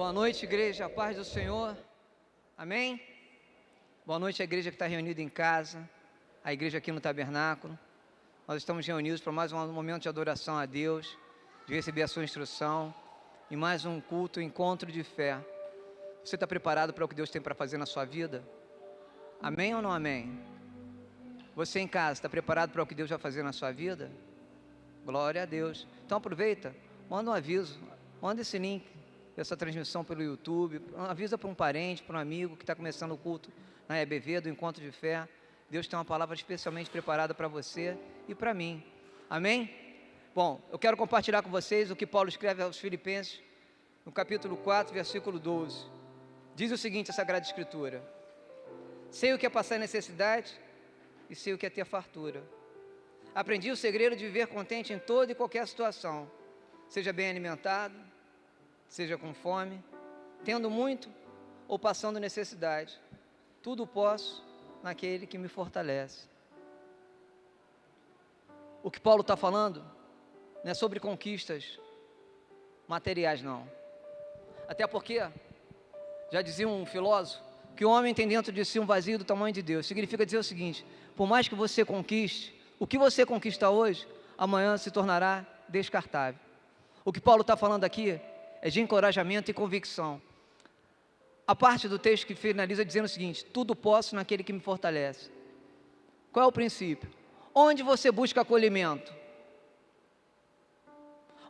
Boa noite, igreja, a paz do Senhor, amém? Boa noite à igreja que está reunida em casa, a igreja aqui no tabernáculo. Nós estamos reunidos para mais um momento de adoração a Deus, de receber a sua instrução, e mais um culto, encontro de fé. Você está preparado para o que Deus tem para fazer na sua vida? Amém ou não amém? Você em casa, está preparado para o que Deus vai fazer na sua vida? Glória a Deus. Então aproveita, manda um aviso, manda esse link dessa transmissão pelo YouTube, avisa para um parente, para um amigo que está começando o culto na EBV, do Encontro de Fé. Deus tem uma palavra especialmente preparada para você e para mim, amém? Bom, eu quero compartilhar com vocês o que Paulo escreve aos Filipenses, no capítulo 4, versículo 12. Diz o seguinte, a Sagrada Escritura: sei o que é passar necessidade e sei o que é ter fartura. Aprendi o segredo de viver contente em toda e qualquer situação, seja bem alimentado, seja com fome, tendo muito ou passando necessidade. Tudo posso naquele que me fortalece. O que Paulo está falando não é sobre conquistas materiais, não. Até porque, já dizia um filósofo, que o homem tem dentro de si um vazio do tamanho de Deus. Significa dizer o seguinte: por mais que você conquiste, o que você conquista hoje, amanhã se tornará descartável. O que Paulo está falando aqui é de encorajamento e convicção. A parte do texto que finaliza dizendo o seguinte: tudo posso naquele que me fortalece. Qual é o princípio? Onde você busca acolhimento?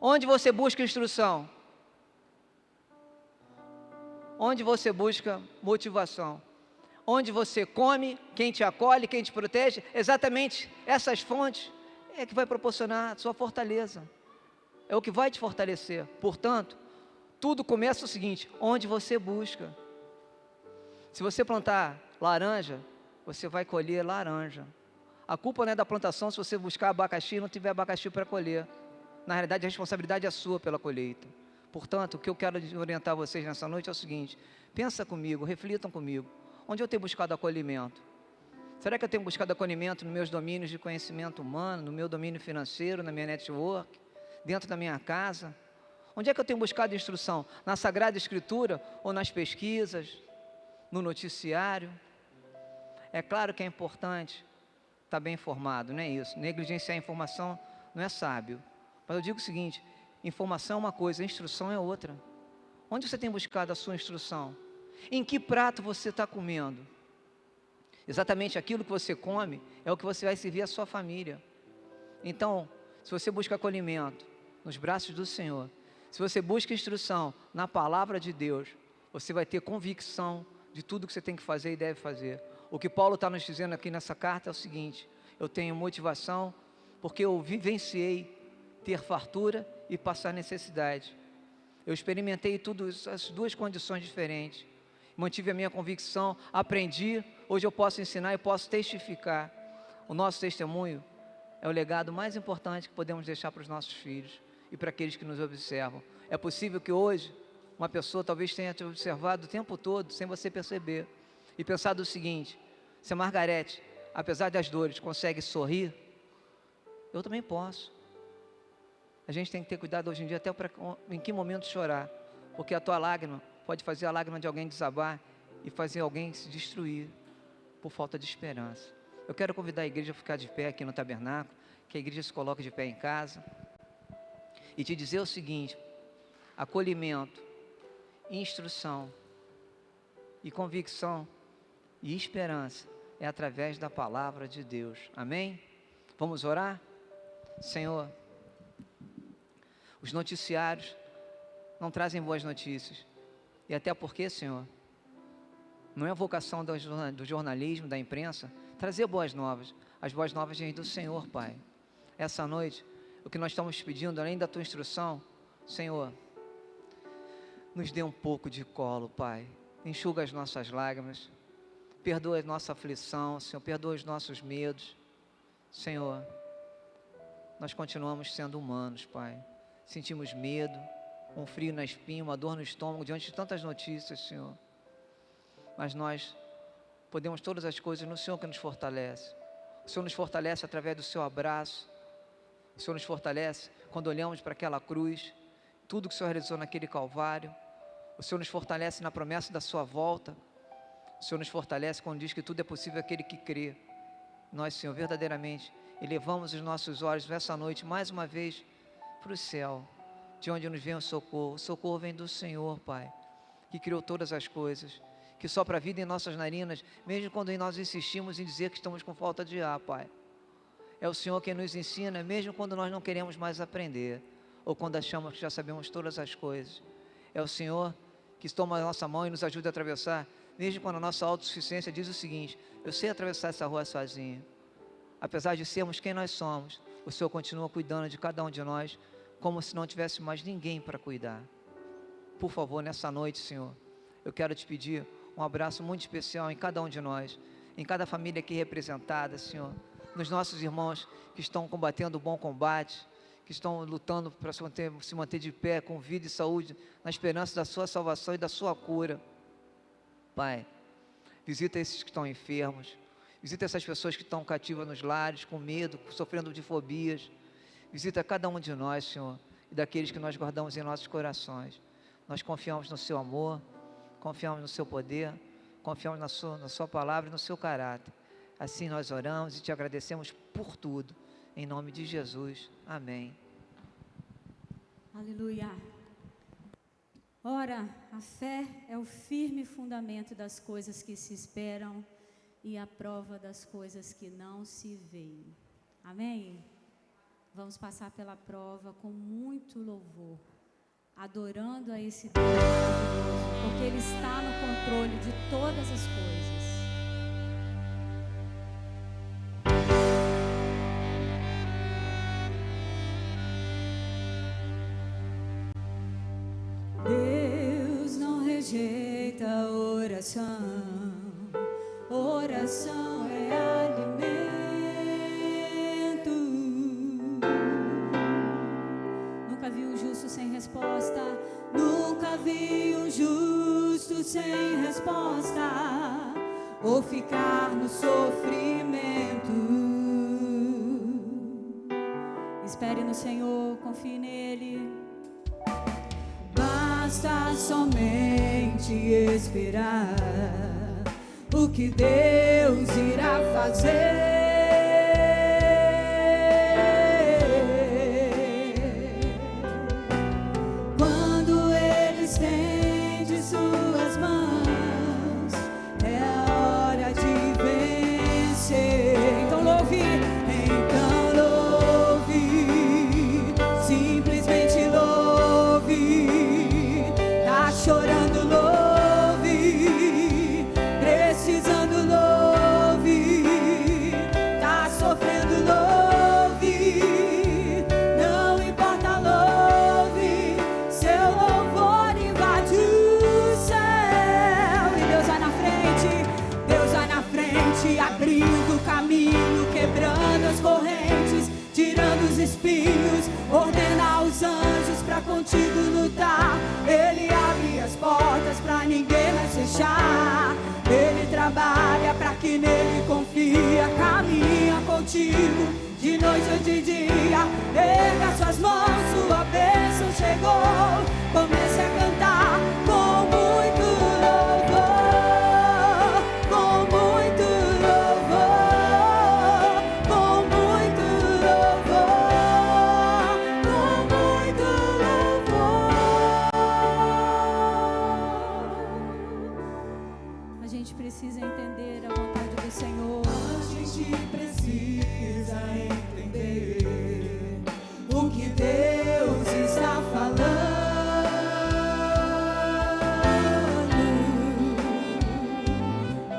Onde você busca instrução? Onde você busca motivação? Onde você come, quem te acolhe, quem te protege, exatamente essas fontes é que vai proporcionar a sua fortaleza. É o que vai te fortalecer. Portanto, tudo começa o seguinte: onde você busca. Se você plantar laranja, você vai colher laranja. A culpa não é da plantação se você buscar abacaxi e não tiver abacaxi para colher. Na realidade, a responsabilidade é sua pela colheita. Portanto, o que eu quero orientar vocês nessa noite é o seguinte: pensa comigo, reflitam comigo. Onde eu tenho buscado acolhimento? Será que eu tenho buscado acolhimento nos meus domínios de conhecimento humano, no meu domínio financeiro, na minha network, dentro da minha casa? Onde é que eu tenho buscado instrução? Na Sagrada Escritura ou nas pesquisas, no noticiário? É claro que é importante estar bem informado, não é isso. Negligenciar a informação não é sábio. Mas eu digo o seguinte: informação é uma coisa, instrução é outra. Onde você tem buscado a sua instrução? Em que prato você está comendo? Exatamente aquilo que você come é o que você vai servir à sua família. Então, se você busca acolhimento nos braços do Senhor, se você busca instrução na palavra de Deus, você vai ter convicção de tudo que você tem que fazer e deve fazer. O que Paulo está nos dizendo aqui nessa carta é o seguinte: eu tenho motivação porque eu vivenciei ter fartura e passar necessidade. Eu experimentei tudo isso, as duas condições diferentes. Mantive a minha convicção, aprendi, hoje eu posso ensinar e posso testificar. O nosso testemunho é o legado mais importante que podemos deixar para os nossos filhos e para aqueles que nos observam. É possível que hoje uma pessoa talvez tenha te observado o tempo todo, sem você perceber, e pensado o seguinte: se a Margarete, apesar das dores, consegue sorrir, eu também posso. A gente tem que ter cuidado hoje em dia até para em que momento chorar, porque a tua lágrima pode fazer a lágrima de alguém desabar e fazer alguém se destruir por falta de esperança. Eu quero convidar a igreja a ficar de pé aqui no tabernáculo, que a igreja se coloque de pé em casa, e te dizer o seguinte: acolhimento, instrução e convicção e esperança é através da palavra de Deus, amém? Vamos orar? Senhor, os noticiários não trazem boas notícias, e até porque, Senhor, não é a vocação do jornalismo, da imprensa, trazer boas novas. As boas novas vêm do Senhor, Pai. Essa noite, o que nós estamos pedindo, além da Tua instrução, Senhor, nos dê um pouco de colo, Pai. Enxuga as nossas lágrimas, perdoa a nossa aflição, Senhor, perdoa os nossos medos. Senhor, nós continuamos sendo humanos, Pai. Sentimos medo, um frio na espinha, uma dor no estômago, diante de tantas notícias, Senhor. Mas nós podemos todas as coisas no Senhor que nos fortalece. O Senhor nos fortalece através do Seu abraço. O Senhor nos fortalece quando olhamos para aquela cruz, tudo que o Senhor realizou naquele Calvário. O Senhor nos fortalece na promessa da sua volta. O Senhor nos fortalece quando diz que tudo é possível àquele que crê. Nós, Senhor, verdadeiramente elevamos os nossos olhos nessa noite, mais uma vez, para o céu, de onde nos vem o socorro. O socorro vem do Senhor, Pai, que criou todas as coisas, que sopra a vida em nossas narinas, mesmo quando nós insistimos em dizer que estamos com falta de ar, Pai. É o Senhor quem nos ensina, mesmo quando nós não queremos mais aprender, ou quando achamos que já sabemos todas as coisas. É o Senhor que toma a nossa mão e nos ajuda a atravessar, mesmo quando a nossa autossuficiência diz o seguinte: eu sei atravessar essa rua sozinho. Apesar de sermos quem nós somos, o Senhor continua cuidando de cada um de nós, como se não tivesse mais ninguém para cuidar. Por favor, nessa noite, Senhor, eu quero te pedir um abraço muito especial em cada um de nós, em cada família aqui representada, Senhor, nos nossos irmãos que estão combatendo o bom combate, que estão lutando para se manter de pé, com vida e saúde, na esperança da sua salvação e da sua cura. Pai, visita esses que estão enfermos, visita essas pessoas que estão cativas nos lares, com medo, sofrendo de fobias. Visita cada um de nós, Senhor, e daqueles que nós guardamos em nossos corações. Nós confiamos no seu amor, confiamos no seu poder, confiamos na sua palavra e no seu caráter. Assim nós oramos e te agradecemos por tudo. Em nome de Jesus. Amém. Aleluia. Ora, a fé é o firme fundamento das coisas que se esperam e a prova das coisas que não se veem. Amém? Vamos passar pela prova com muito louvor, adorando a esse Deus maravilhoso, porque Ele está no controle de todas as coisas. Deus não rejeita a oração, oração é alimento. Nunca vi um justo sem resposta, nunca vi um justo sem resposta, ou ficar no sofrimento. Espere no Senhor, confie nele. Basta somente esperar o que Deus irá fazer. Quando Ele estende suas mãos, é a hora de vencer. Então louve, simplesmente louve. Tá chorando, louve. Precisando, louve. Tá sofrendo, louve. Não importa, louve. Seu louvor invade o céu. E Deus vai na frente, abrindo o caminho, quebrando as correntes, tirando os espinhos, ordena aos anjos pra contigo lutar. Ele abre as portas pra ninguém mais fechar. Ele trabalha pra que nele confia, caminha contigo de noite ou de dia. Erga suas mãos, sua bênção chegou. Comece a cantar com muito louvor, com muito louvor, com muito louvor, com muito louvor. A gente precisa entender a vontade do Senhor. A gente precisa entender o que Deus está falando.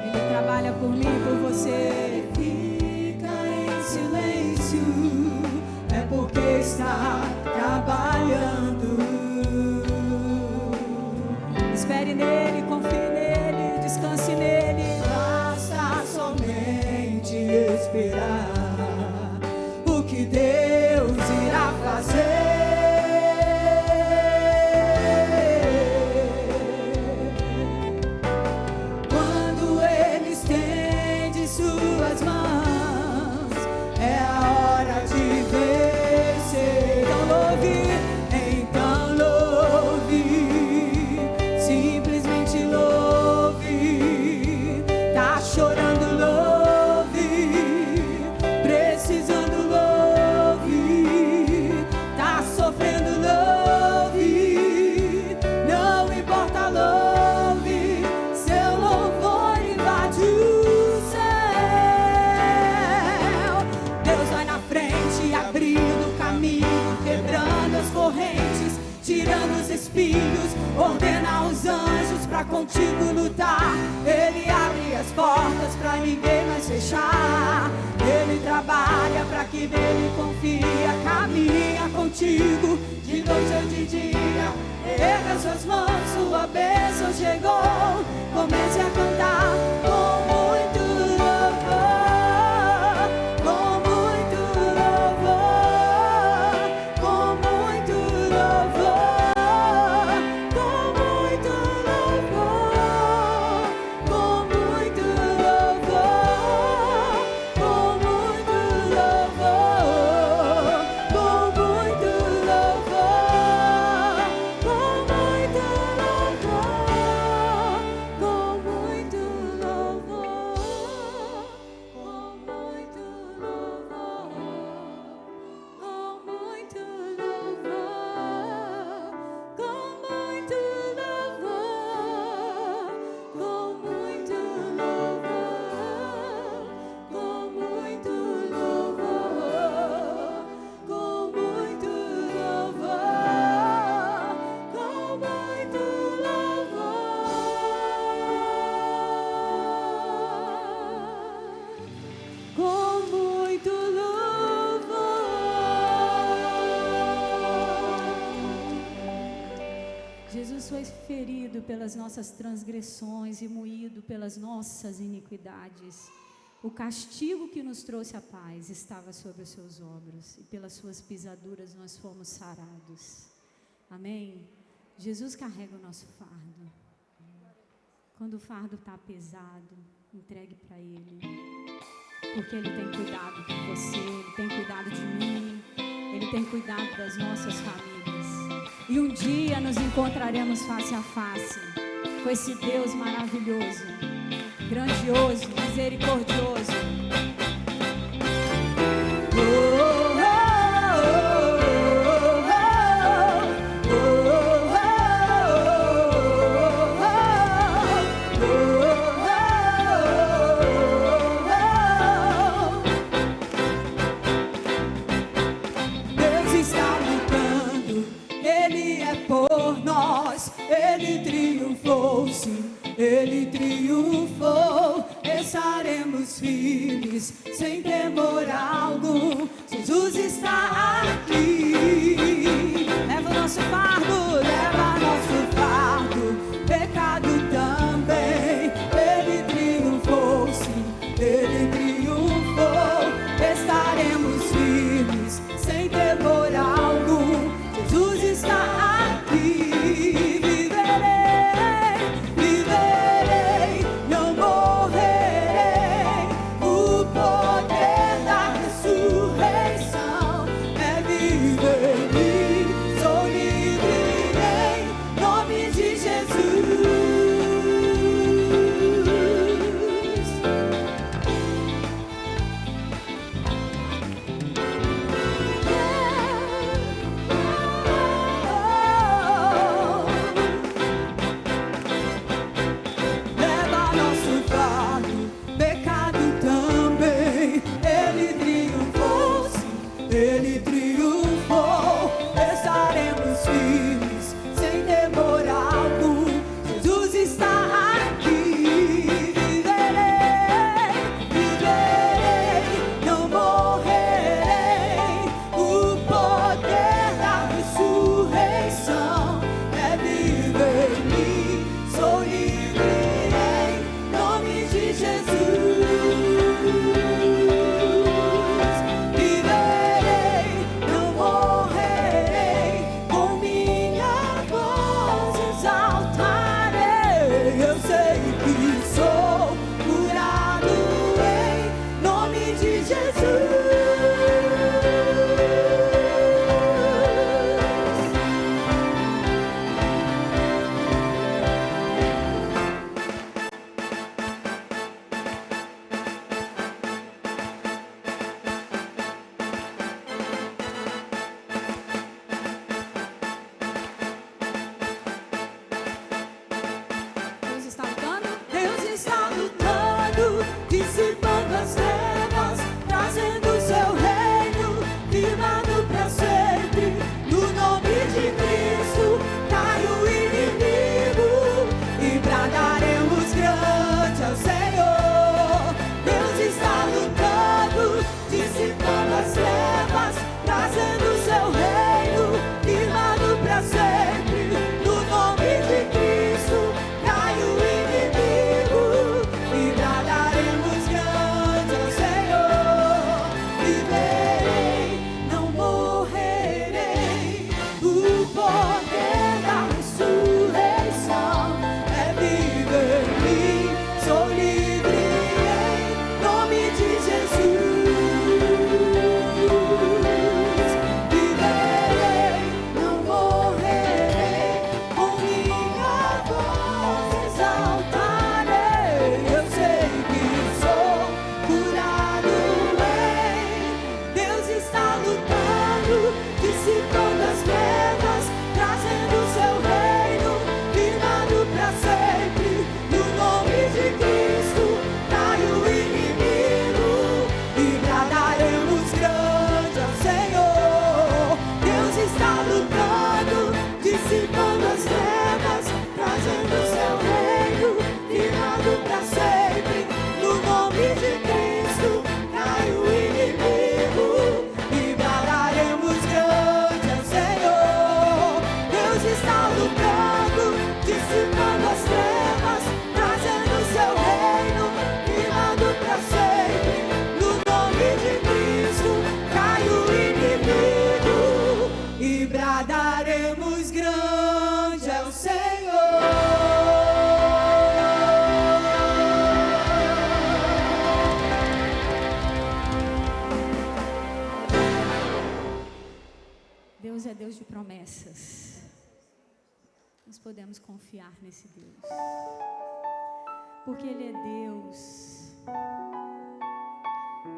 Ele trabalha por mim e por você. Fica em silêncio, é porque está trabalhando. Espere nele, confie nele, descanse nele. Basta somente esperar o que Deus irá fazer. portas pra ninguém mais fechar. Ele trabalha pra quem nele confia, caminha contigo de noite ou de dia. Erga suas mãos, sua bênção chegou. Comece a cantar com muito louvor, com muito louvor, com muito louvor, com muito louvor, com muito louvor, com muito louvor, com muito louvor, com muito louvor, com muito louvor, com muito louvor, com muito louvor, com muito louvor, com muito louvor, com muito louvor, com muito louvor, com muito louvor, com muito louvor. Jesus foi ferido pelas nossas transgressões e moído pelas nossas iniquidades. O castigo que nos trouxe a paz estava sobre os seus ombros, e pelas suas pisaduras nós fomos sarados. Amém? Jesus carrega o nosso fardo. Quando o fardo está pesado, entregue para Ele, porque Ele tem cuidado de você, Ele tem cuidado de mim, Ele tem cuidado das nossas famílias. E um dia nos encontraremos face a face com esse Deus maravilhoso, grandioso, misericordioso. Deus está lutando, Ele é por nós, Ele triunfou, sim, Ele triunfou. Estaremos firmes, sem temor algum. Jesus está aqui. Leva o nosso fardo, leva nosso fardo, pecado também. Ele triunfou, sim, Ele triunfou. Estaremos firmes, sem temor algum. Jesus está aqui. Viverei, não morrerei. O poder da ressurreição é viver. Deus de promessas. Nós podemos confiar nesse Deus, porque Ele é Deus,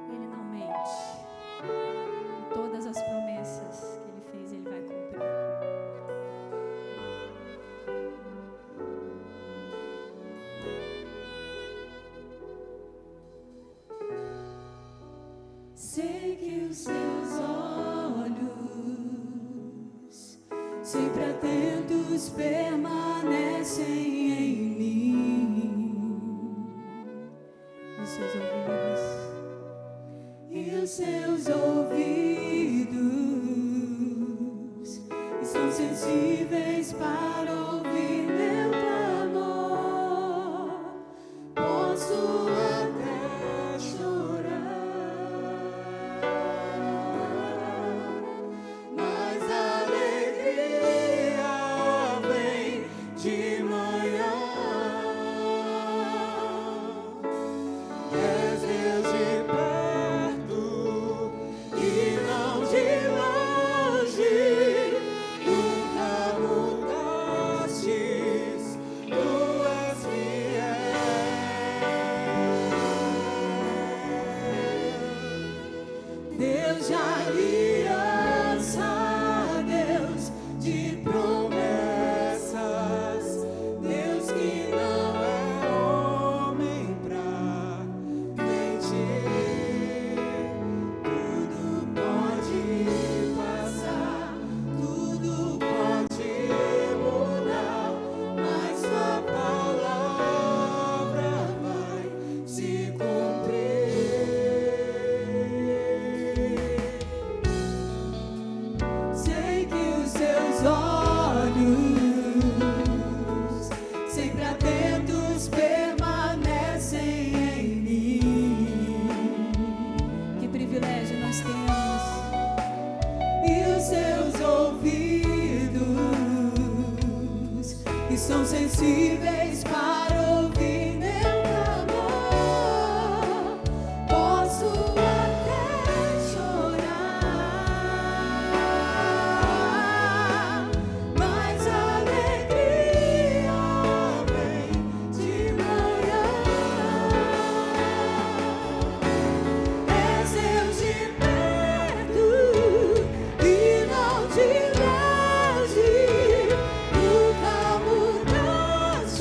Ele não mente, e todas as promessas que Ele fez, Ele vai cumprir. Sei que os seus olhos, sempre atentos, permanecem em mim. Os seus ouvidos e os seus ouvidos estão sensíveis para ouvir meu clamor. Posso até chorar, mas a alegria vem de manhã. És Deus de perto e não de longe, nunca mudastes, tu és fiel. Deus de aliança, Deus de promessas, Deus que não é homem pra mentir. Tudo pode passar, tudo pode mudar, mas sua palavra vai se cumprir. Sei que os seus olhos, sempre atentos, permanecem em mim. Que privilégio nós temos. E os seus ouvidos estão sensíveis para ouvir meu clamor. Posso até chorar, mas a alegria vem de manhã. És Deus de perto e não de longe, nunca mudastes,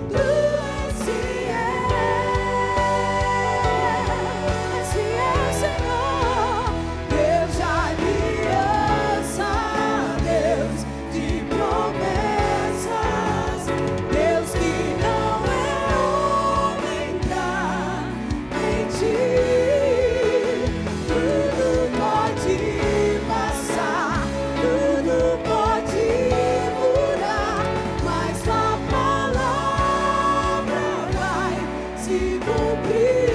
tu és fiel, Senhor. Deus de aliança, Deus de promessas, Deus que não é homem pra mentir. Tudo pode passar, tudo pode mudar, mas a palavra vai se cumprir.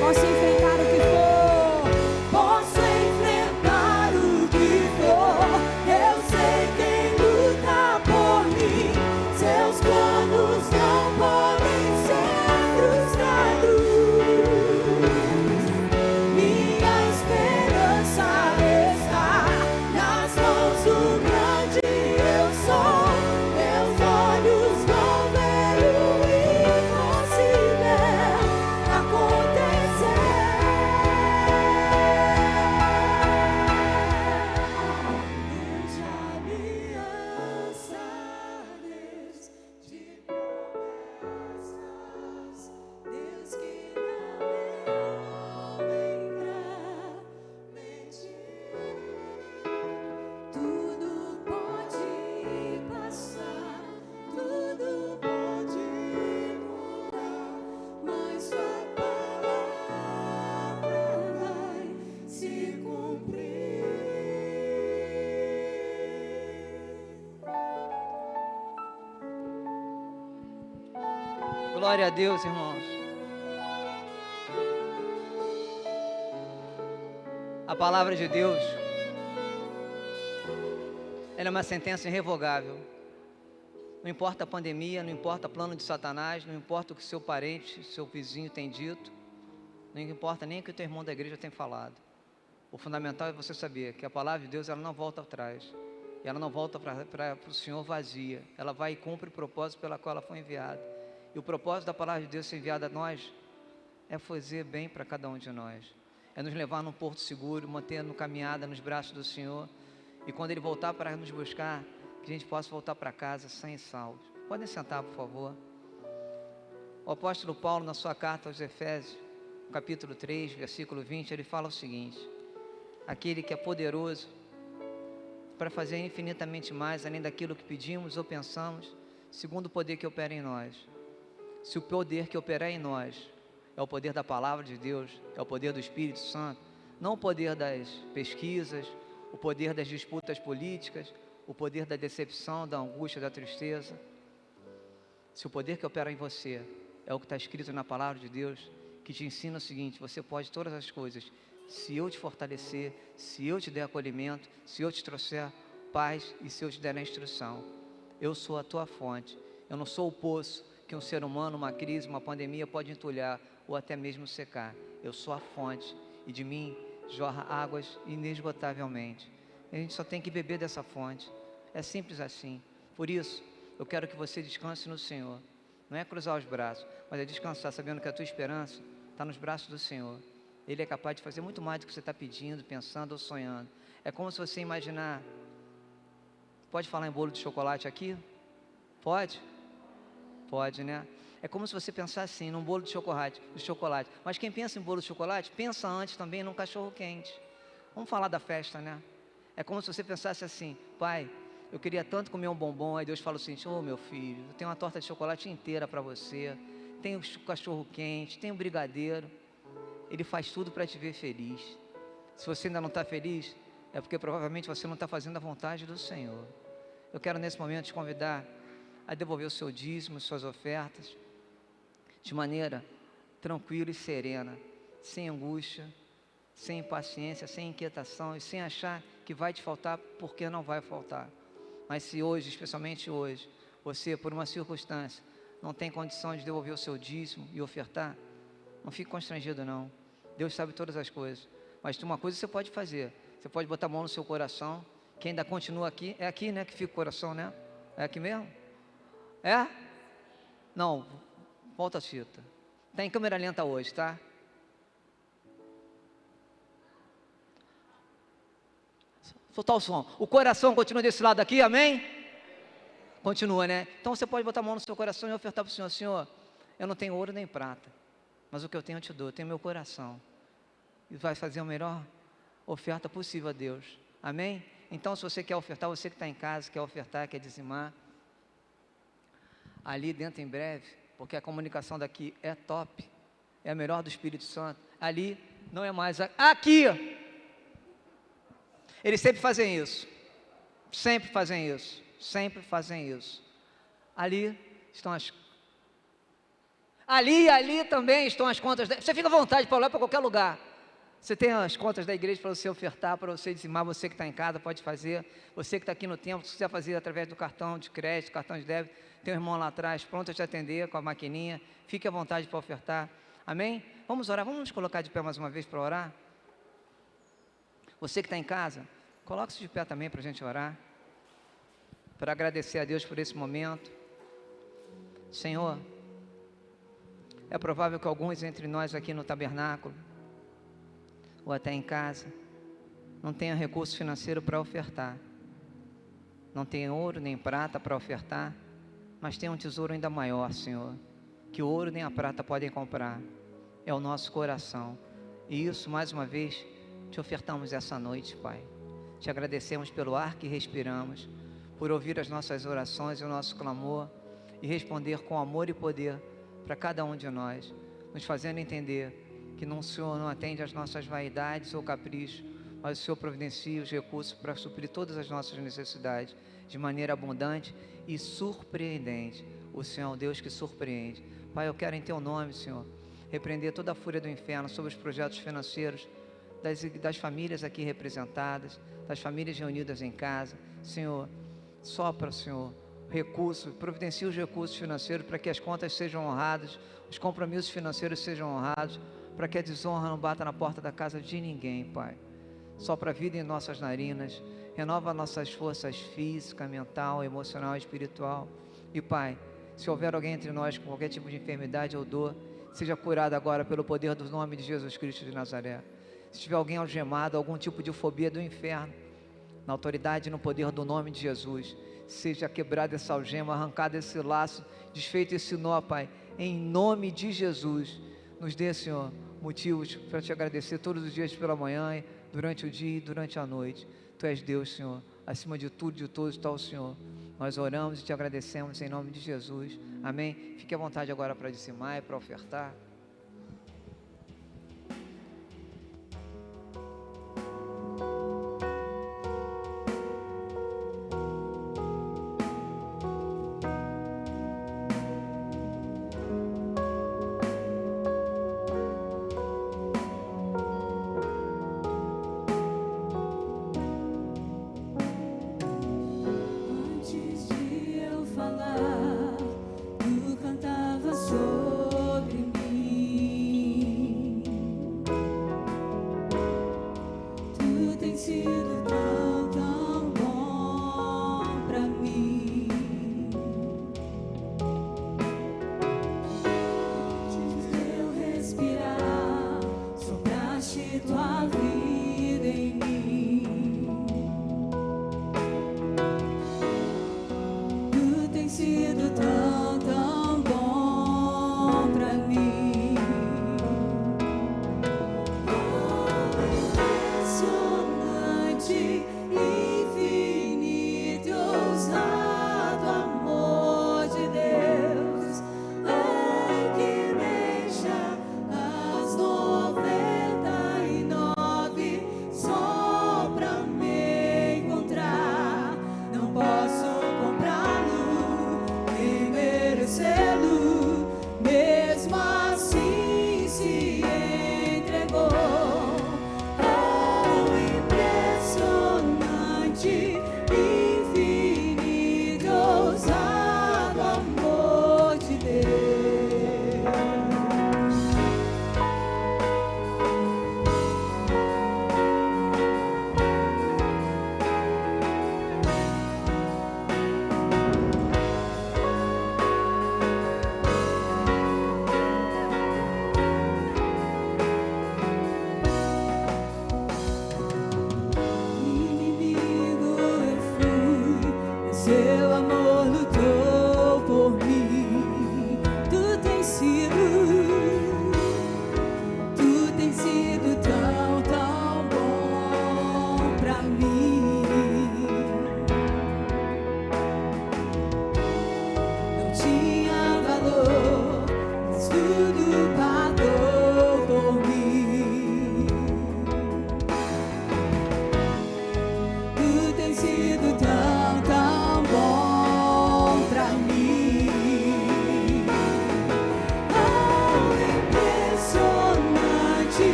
Posso enfrentar o que for, posso enfrentar o que for. Eu sei quem luta por mim, seus planos não podem ser frustrados. Minha esperança está nas mãos do grande eu sou. Meus olhos vão ver o impossível acontecer. Deus de aliança, Deus de promessas, Deus que não é homem pra mentir. Tudo pode passar, tudo pode mudar, mas sua palavra vai se cumprir. Glória a Deus, irmãos. A palavra de Deus, ela é uma sentença irrevogável. Não importa a pandemia, não importa o plano de Satanás, não importa o que seu parente, seu vizinho tem dito, não importa nem o que o teu irmão da igreja tem falado. O fundamental é você saber que a palavra de Deus, ela não volta atrás. Ela não volta para o Senhor vazia. Ela vai e cumpre o propósito pela qual ela foi enviada. E o propósito da palavra de Deus ser enviada a nós é fazer bem para cada um de nós. É nos levar num porto seguro, mantendo caminhada nos braços do Senhor. E quando Ele voltar para nos buscar, que a gente possa voltar para casa sem salvo. Podem sentar, por favor. O apóstolo Paulo, na sua carta aos Efésios, capítulo 3, versículo 20, ele fala o seguinte: aquele que é poderoso para fazer infinitamente mais, além daquilo que pedimos ou pensamos, segundo o poder que opera em nós. Se o poder que opera em nós é o poder da palavra de Deus, é o poder do Espírito Santo, não o poder das pesquisas, o poder das disputas políticas, o poder da decepção, da angústia, da tristeza. Se o poder que opera em você é o que está escrito na palavra de Deus, que te ensina o seguinte: você pode todas as coisas, se eu te fortalecer, se eu te der acolhimento, se eu te trouxer paz e se eu te der a instrução. Eu sou a tua fonte, eu não sou o poço que um ser humano, uma crise, uma pandemia pode entulhar ou até mesmo secar. Eu sou a fonte e de mim jorra águas inesgotavelmente. A gente só tem que beber dessa fonte, é simples assim. Por isso, eu quero que você descanse no Senhor. Não é cruzar os braços, mas é descansar sabendo que a tua esperança está nos braços do Senhor. Ele é capaz de fazer muito mais do que você está pedindo, pensando ou sonhando. É como se você imaginar... Pode falar em bolo de chocolate aqui? Pode? Pode, né? É como se você pensasse assim, num bolo de chocolate. Mas quem pensa em bolo de chocolate, pensa antes também num cachorro quente. Vamos falar da festa, né? É como se você pensasse assim: pai, eu queria tanto comer um bombom. Aí Deus fala assim: ô meu filho, eu tenho uma torta de chocolate inteira para você, tem o cachorro quente, tem o brigadeiro. Ele faz tudo para te ver feliz. Se você ainda não está feliz, é porque provavelmente você não está fazendo a vontade do Senhor. Eu quero nesse momento te convidar a devolver o seu dízimo, suas ofertas, de maneira tranquila e serena, sem angústia, sem impaciência, sem inquietação e sem achar que vai te faltar, porque não vai faltar. Mas se hoje, especialmente hoje, você, por uma circunstância, não tem condição de devolver o seu dízimo e ofertar, não fique constrangido não. Deus sabe todas as coisas. Mas uma coisa você pode fazer: você pode botar a mão no seu coração. Quem ainda continua aqui, é aqui, né, que fica o coração, né? É aqui mesmo? É? Não, volta a fita. Está em câmera lenta hoje, tá? Soltar o som. O coração continua desse lado aqui, amém? Continua, né? Então você pode botar a mão no seu coração e ofertar para o Senhor: Senhor, eu não tenho ouro nem prata, mas o que eu tenho eu te dou, eu tenho meu coração. E vai fazer a melhor oferta possível a Deus, amém? Então, se você quer ofertar, você que está em casa, quer ofertar, quer dizimar, ali dentro em breve, porque a comunicação daqui é top, é a melhor do Espírito Santo. Ali não é mais aqui. Eles sempre fazem isso, sempre fazem isso, sempre fazem isso. Ali estão as... Ali também estão as contas. Você fica à vontade para olhar para qualquer lugar. Você tem as contas da igreja para você ofertar, para você dizimar. Você que está em casa pode fazer. Você que está aqui no templo, se quiser fazer através do cartão de crédito, cartão de débito, tem um irmão lá atrás pronto a te atender com a maquininha. Fique à vontade para ofertar, amém? Vamos orar, vamos nos colocar de pé mais uma vez para orar. Você que está em casa, coloque-se de pé também para a gente orar, para agradecer a Deus por esse momento. Senhor, é provável que alguns entre nós aqui no tabernáculo, ou até em casa, não tenham recurso financeiro para ofertar, não tem ouro nem prata para ofertar, mas tem um tesouro ainda maior, Senhor, que o ouro nem a prata podem comprar, é o nosso coração. E isso, mais uma vez, te ofertamos essa noite, Pai. Te agradecemos pelo ar que respiramos, por ouvir as nossas orações e o nosso clamor, e responder com amor e poder para cada um de nós, nos fazendo entender que o Senhor não atende às nossas vaidades ou caprichos, mas o Senhor providencia os recursos para suprir todas as nossas necessidades, de maneira abundante e surpreendente. O Senhor é um Deus que surpreende. Pai, eu quero em Teu nome, Senhor, repreender toda a fúria do inferno sobre os projetos financeiros das famílias aqui representadas, das famílias reunidas em casa. Senhor, sopra, Senhor, recursos, providencia os recursos financeiros para que as contas sejam honradas, os compromissos financeiros sejam honrados, para que a desonra não bata na porta da casa de ninguém, Pai. sopra a vida em nossas narinas, renova nossas forças física, mental, emocional e espiritual. E Pai, se houver alguém entre nós com qualquer tipo de enfermidade ou dor, seja curado agora pelo poder do nome de Jesus Cristo de Nazaré. Se tiver alguém algemado, algum tipo de fobia do inferno, na autoridade e no poder do nome de Jesus, seja quebrada essa algema, arrancado esse laço, desfeito esse nó, Pai, em nome de Jesus. Nos dê, Senhor, motivos para te agradecer todos os dias pela manhã, durante o dia e durante a noite. Tu és Deus, Senhor, acima de tudo e de todos está o Senhor. Nós oramos e te agradecemos em nome de Jesus, amém? Fique à vontade agora para dizimar e para ofertar.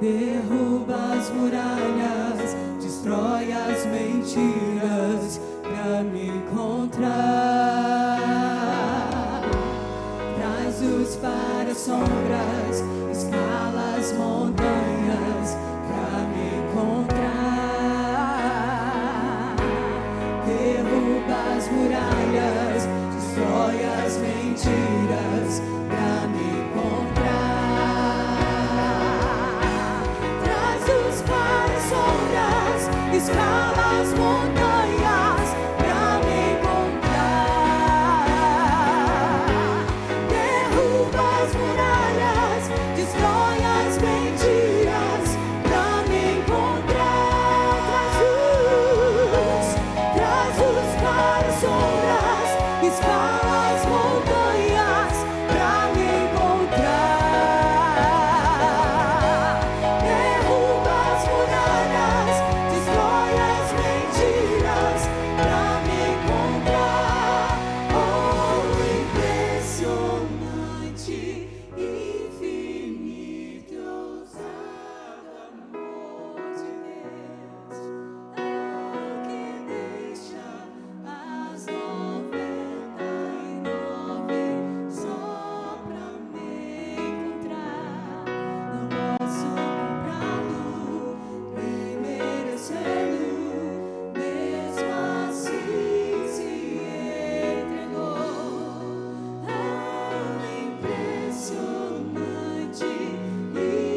Derruba as muralhas, destrói as mentiras pra me encontrar. Traz-os para as sombras, escala as montanhas pra me encontrar. Derruba as muralhas, destrói mentiras pra me encontrar. Traz os claros sombras, escala as montanhas pra me encontrar. Derruba as muralhas, destrói as mentiras pra me encontrar. Traz os claros sombras, escala as montanhas pra me encontrar. Derruba as muralhas, destrói as mentiras pra me encontrar. Oh, impressionante, infinito, ousado amor de Deus. Oh, que deixa as 99 só pra me encontrar. Não posso comprá-lo, nem merecê-lo, mesmo assim se entregou. Oh, impressionante,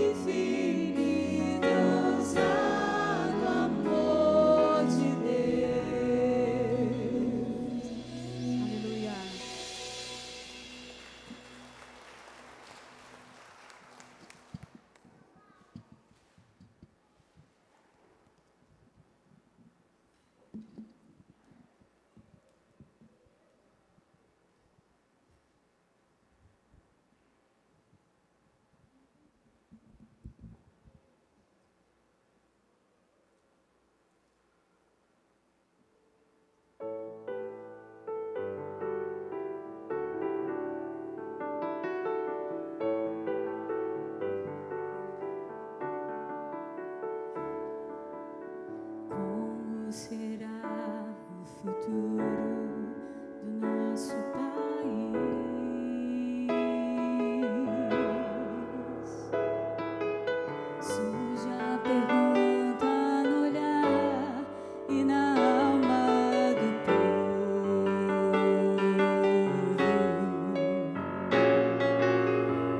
infinito, ousado amor de Deus. Aleluia. Como será o futuro do nosso país? Surge a pergunta no olhar e na alma do povo.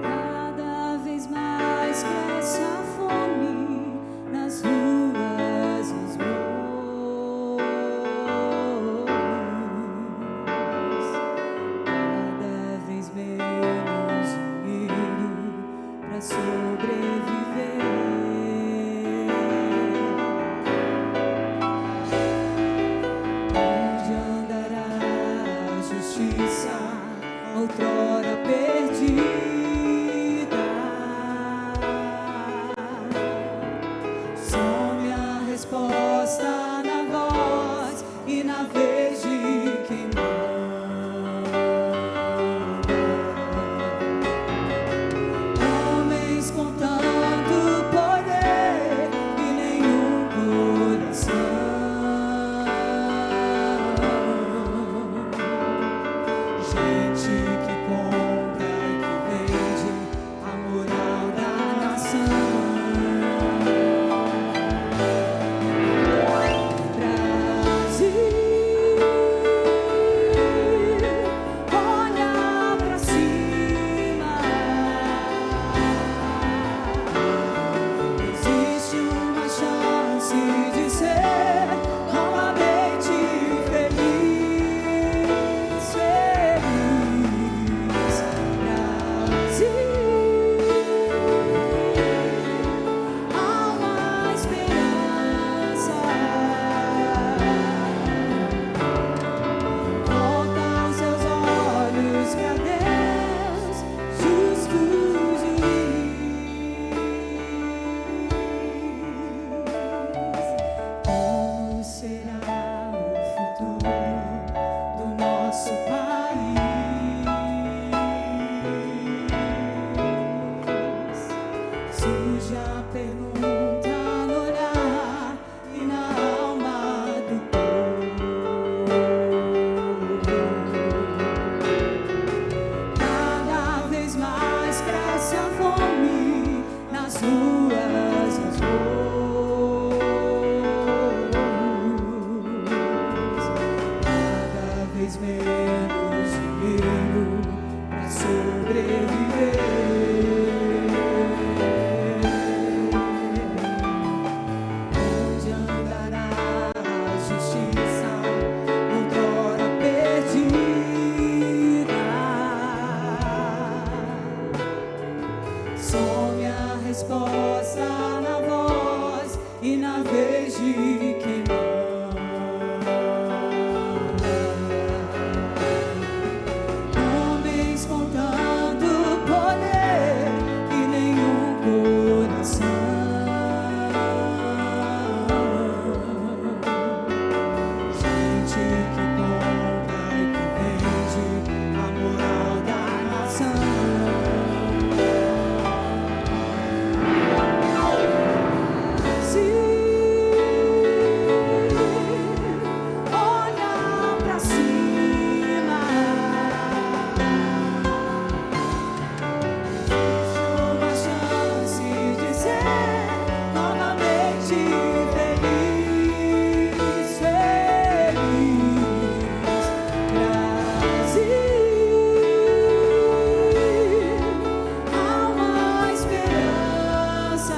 Cada vez mais cresce a fome nas ruas, os morros. e na vez de que não. Homens com tanto poder e nenhum coração. Gente que compra e que vende a moral da nação. Olha pra cima, uma chance de ser novamente feliz, Brasil, há uma esperança.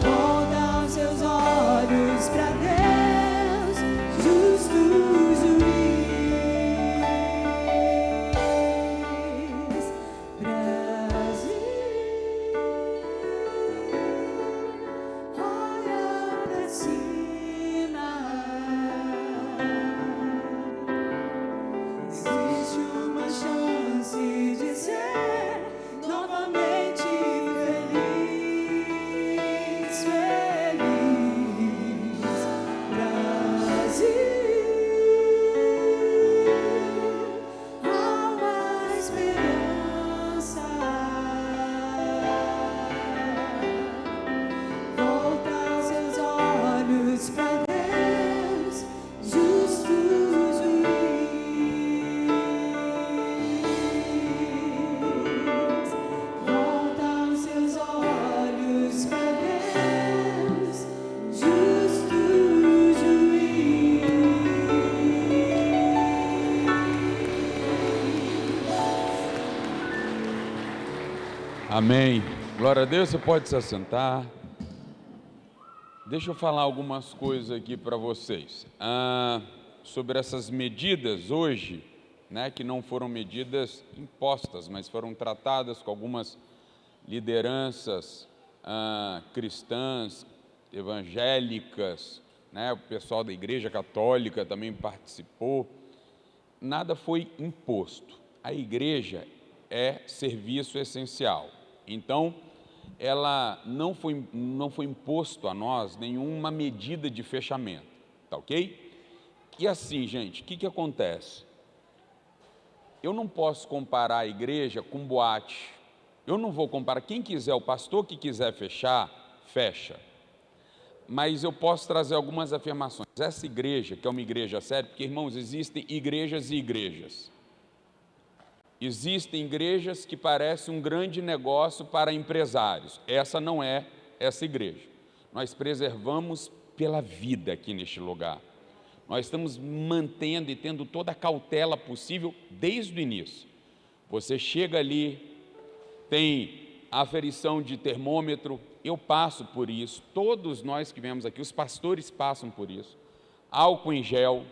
Volta os seus olhos pra Deus, justo juiz. Brasil, olha pra cima. Existe uma chance de ser novamente feliz, Brasil, há uma esperança. Volta seus olhos pra Deus, justo juiz. Volta seus olhos pra Deus, justo juiz. Amém. Glória a Deus, você pode se assentar. Deixa eu falar algumas coisas aqui para vocês. Sobre essas medidas hoje, né, que não foram medidas impostas, mas foram tratadas com algumas lideranças cristãs, evangélicas, né, o pessoal da Igreja Católica também participou. Nada foi imposto. A igreja é serviço essencial. Então, ela não foi imposto a nós nenhuma medida de fechamento, tá ok? E assim, gente, o que acontece? Eu não posso comparar a igreja com boate. Eu não vou comparar. Quem quiser, o pastor que quiser fechar, fecha. Mas eu posso trazer algumas afirmações. Essa igreja, que é uma igreja séria, porque, irmãos, existem igrejas e igrejas. Existem igrejas que parecem um grande negócio para empresários. Essa não é essa igreja. Nós preservamos pela vida aqui neste lugar. Nós estamos mantendo e tendo toda a cautela possível desde o início. Você chega ali, tem aferição de termômetro, eu passo por isso, todos nós que viemos aqui, os pastores passam por isso, álcool em gel,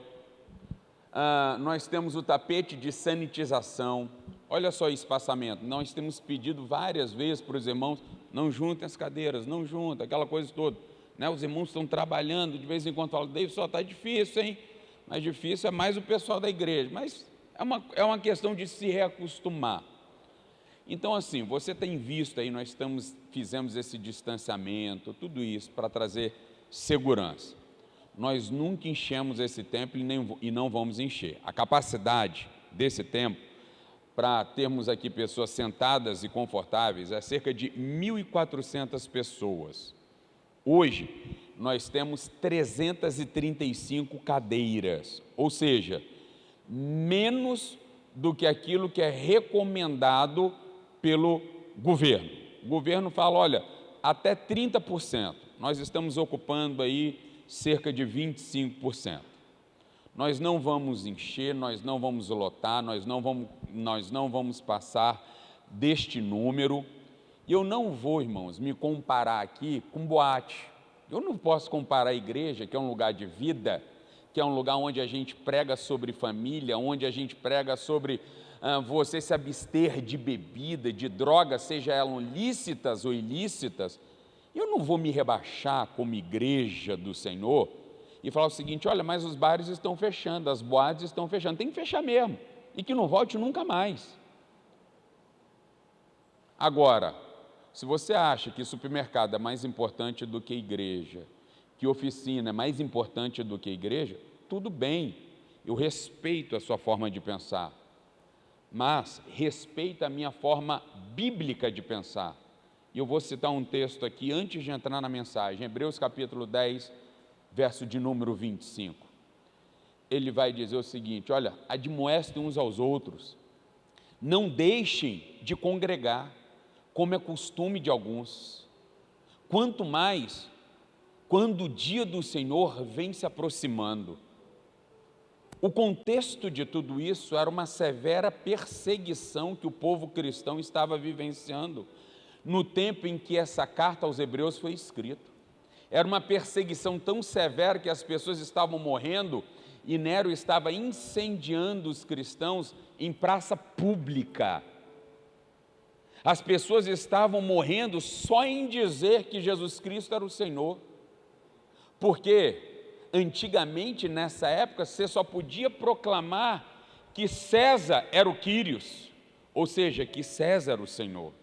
nós temos o tapete de sanitização. Olha só esse espaçamento, nós temos pedido várias vezes para os irmãos, não juntem as cadeiras, não juntem, aquela coisa toda, né? Os irmãos estão trabalhando, de vez em quando falam, David, só está difícil, hein? Mas difícil é mais o pessoal da igreja, mas é uma questão de se reacostumar. Então, assim, você tem visto aí, nós fizemos esse distanciamento, tudo isso para trazer segurança. Nós nunca enchemos esse templo e não vamos encher. A capacidade desse templo, para termos aqui pessoas sentadas e confortáveis, é cerca de 1.400 pessoas. Hoje, nós temos 335 cadeiras, ou seja, menos do que aquilo que é recomendado pelo governo. O governo fala, olha, até 30%. Nós estamos ocupando aí cerca de 25%. Nós não vamos encher, nós não vamos lotar, nós não vamos passar deste número. E eu não vou, irmãos, me comparar aqui com boate. Eu não posso comparar a igreja, que é um lugar de vida, que é um lugar onde a gente prega sobre família, onde a gente prega sobre você se abster de bebida, de droga, seja elas lícitas ou ilícitas, eu não vou me rebaixar como igreja do Senhor e falar o seguinte: olha, mas os bares estão fechando, as boates estão fechando, tem que fechar mesmo, e que não volte nunca mais. Agora, se você acha que supermercado é mais importante do que igreja, que oficina é mais importante do que igreja, tudo bem, eu respeito a sua forma de pensar, mas respeita a minha forma bíblica de pensar. E eu vou citar um texto aqui antes de entrar na mensagem, Hebreus capítulo 10, verso de número 25. Ele vai dizer o seguinte: olha, admoestem uns aos outros, não deixem de congregar, como é costume de alguns, quanto mais quando o dia do Senhor vem se aproximando. O contexto de tudo isso era uma severa perseguição que o povo cristão estava vivenciando no tempo em que essa carta aos Hebreus foi escrita. Era uma perseguição tão severa que as pessoas estavam morrendo e Nero estava incendiando os cristãos em praça pública. As pessoas estavam morrendo só em dizer que Jesus Cristo era o Senhor, porque antigamente, nessa época, você só podia proclamar que César era o Quírios, ou seja, que César era o Senhor.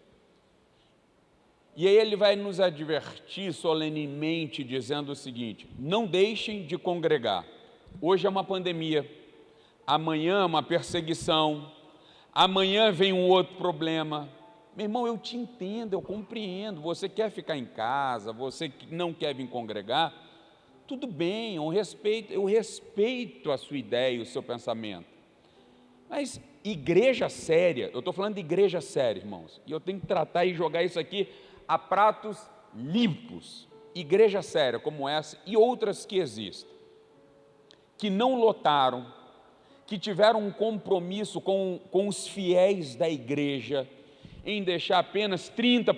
E aí ele vai nos advertir solenemente, dizendo o seguinte: não deixem de congregar. Hoje é uma pandemia, amanhã é uma perseguição, amanhã vem um outro problema. Meu irmão, eu te entendo, eu compreendo, você quer ficar em casa, você não quer vir congregar, tudo bem, eu respeito a sua ideia e o seu pensamento. Mas igreja séria, eu estou falando de igreja séria, irmãos, e eu tenho que tratar e jogar isso aqui a pratos limpos. Igreja séria como essa e outras que existem, que não lotaram, que tiveram um compromisso com os fiéis da igreja, em deixar apenas 30%,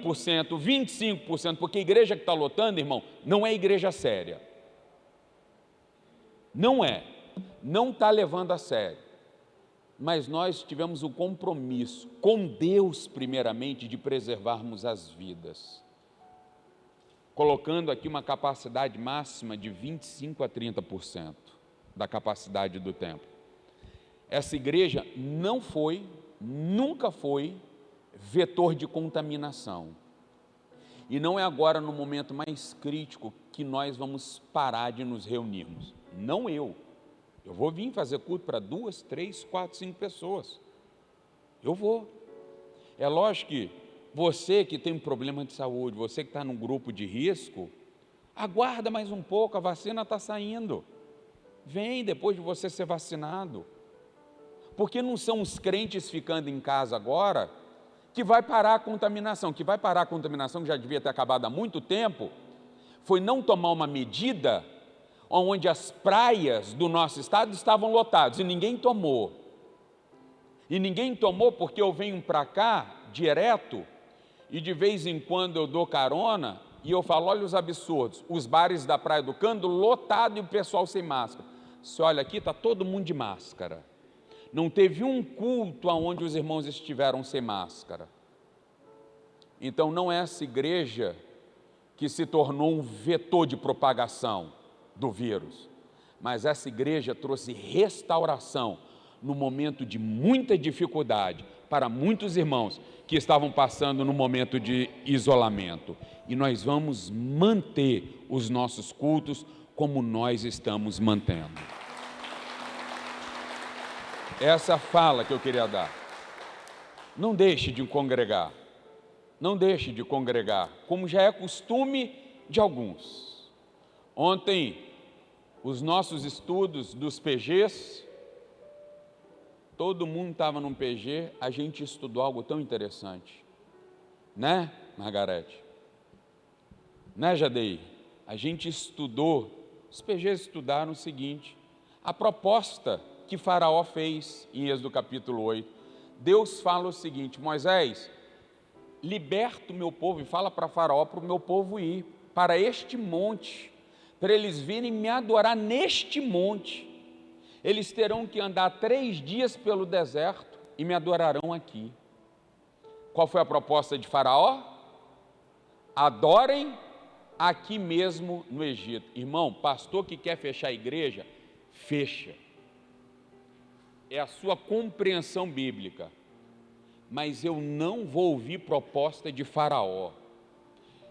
25%, porque a igreja que está lotando, irmão, não é igreja séria. Não é, não está levando a sério. Mas nós tivemos o compromisso com Deus, primeiramente, de preservarmos as vidas, colocando aqui uma capacidade máxima de 25% a 30% da capacidade do templo. Essa igreja não foi, nunca foi, vetor de contaminação. E não é agora, no momento mais crítico, que nós vamos parar de nos reunirmos. Não eu. Eu vou vir fazer culto para 2, 3, 4, 5 pessoas. Eu vou. É lógico que você que tem um problema de saúde, você que está num grupo de risco, aguarda mais um pouco, a vacina está saindo. Vem depois de você ser vacinado. Porque não são os crentes ficando em casa agora que vai parar a contaminação. Que vai parar a contaminação, que já devia ter acabado há muito tempo, foi não tomar uma medida onde as praias do nosso estado estavam lotadas e ninguém tomou. E ninguém tomou porque eu venho para cá direto e de vez em quando eu dou carona e eu falo: olha os absurdos, os bares da Praia do Cândido lotado e o pessoal sem máscara. Você olha aqui, está todo mundo de máscara. Não teve um culto onde os irmãos estiveram sem máscara. Então não é essa igreja que se tornou um vetor de propagação do vírus, mas essa igreja trouxe restauração no momento de muita dificuldade para muitos irmãos que estavam passando no momento de isolamento. E nós vamos manter os nossos cultos como nós estamos mantendo. Essa fala que eu queria dar. Não deixe de congregar. Não deixe de congregar, como já é costume de alguns. Ontem, os nossos estudos dos PGs, todo mundo estava num PG, a gente estudou algo tão interessante. Né, Margarete? Né, Jadeir? A gente estudou, os PGs estudaram o seguinte: a proposta que Faraó fez em Êxodo capítulo 8. Deus fala o seguinte: Moisés, liberta o meu povo e fala para Faraó, para o meu povo ir para este monte, para eles virem me adorar neste monte. Eles terão que andar 3 dias pelo deserto e me adorarão aqui. Qual foi a proposta de Faraó? Adorem aqui mesmo no Egito. Irmão, pastor que quer fechar a igreja, fecha. É a sua compreensão bíblica. Mas eu não vou ouvir proposta de Faraó.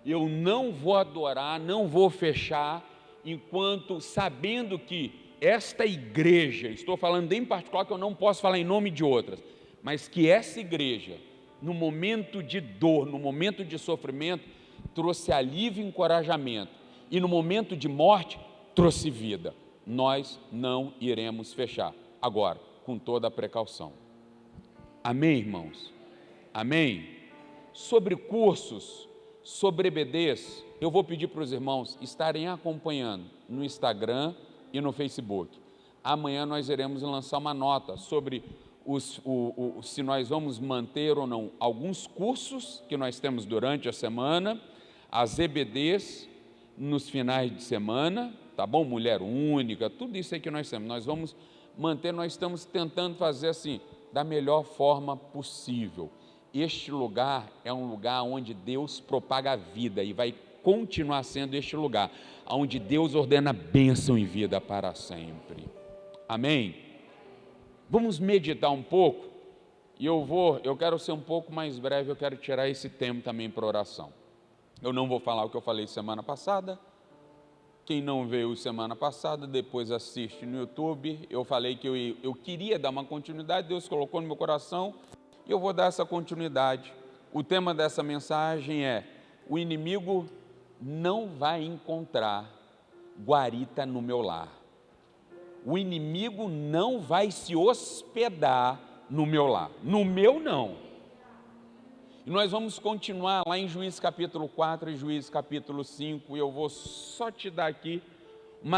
Eu não vou adorar, não vou fechar, enquanto sabendo que esta igreja, estou falando em particular que eu não posso falar em nome de outras, mas que essa igreja, no momento de dor, no momento de sofrimento, trouxe alívio e encorajamento, e no momento de morte, trouxe vida. Nós não iremos fechar. Agora, com toda a precaução. Amém, irmãos? Amém? Sobre cursos, sobre EBDs, eu vou pedir para os irmãos estarem acompanhando no Instagram e no Facebook. Amanhã nós iremos lançar uma nota sobre se nós vamos manter ou não alguns cursos que nós temos durante a semana, as EBDs nos finais de semana, tá bom? Mulher única, tudo isso aí que nós temos. Nós vamos manter, nós estamos tentando fazer assim, da melhor forma possível. Este lugar é um lugar onde Deus propaga a vida e vai continuar sendo este lugar, onde Deus ordena bênção e vida para sempre. Amém? Vamos meditar um pouco e eu quero ser um pouco mais breve, eu quero tirar esse tempo também para oração. Eu não vou falar o que eu falei semana passada. Quem não veio semana passada, depois assiste no YouTube. Eu falei que eu queria dar uma continuidade, Deus colocou no meu coração e eu vou dar essa continuidade. O tema dessa mensagem é: o inimigo não vai encontrar guarita no meu lar. O inimigo não vai se hospedar no meu lar. No meu, não. E nós vamos continuar lá em Juízes capítulo 4 e Juízes capítulo 5, e eu vou só te dar aqui um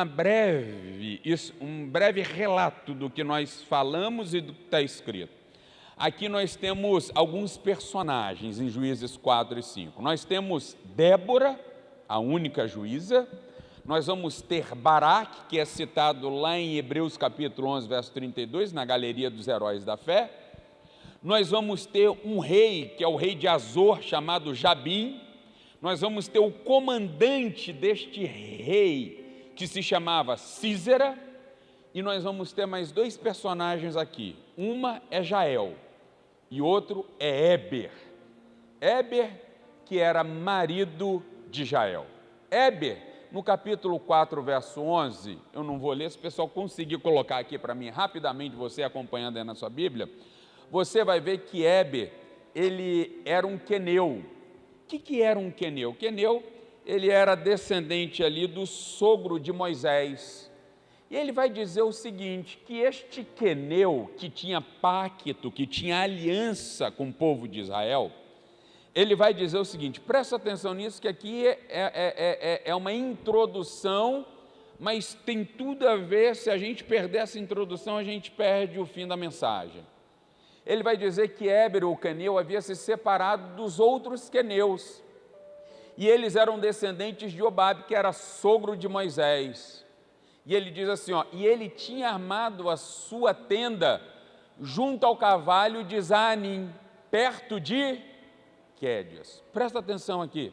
breve relato do que nós falamos e do que está escrito. Aqui nós temos alguns personagens em Juízes 4 e 5. Nós temos Débora, a única juíza. Nós vamos ter Baraque, que é citado lá em Hebreus capítulo 11, verso 32, na galeria dos heróis da fé. Nós vamos ter um rei, que é o rei de Azor, chamado Jabim. Nós vamos ter o comandante deste rei, que se chamava Sísera. E nós vamos ter mais dois personagens aqui. Uma é Jael e outro é Éber. Éber, que era marido de Jael. Éber, no capítulo 4, verso 11, eu não vou ler, se o pessoal conseguir colocar aqui para mim rapidamente, você acompanhando aí na sua Bíblia, você vai ver que Éber, ele era um queneu. O que era um queneu? Queneu, ele era descendente ali do sogro de Moisés. E ele vai dizer o seguinte, que este queneu, que tinha pacto, que tinha aliança com o povo de Israel, ele vai dizer o seguinte, presta atenção nisso, que aqui é uma introdução, mas tem tudo a ver, se a gente perder essa introdução, a gente perde o fim da mensagem. Ele vai dizer que Éber, o queneu, havia se separado dos outros queneus, e eles eram descendentes de Obabe, que era sogro de Moisés. E ele diz assim, e ele tinha armado a sua tenda junto ao carvalho de Zanim, perto de Quédias. Presta atenção aqui,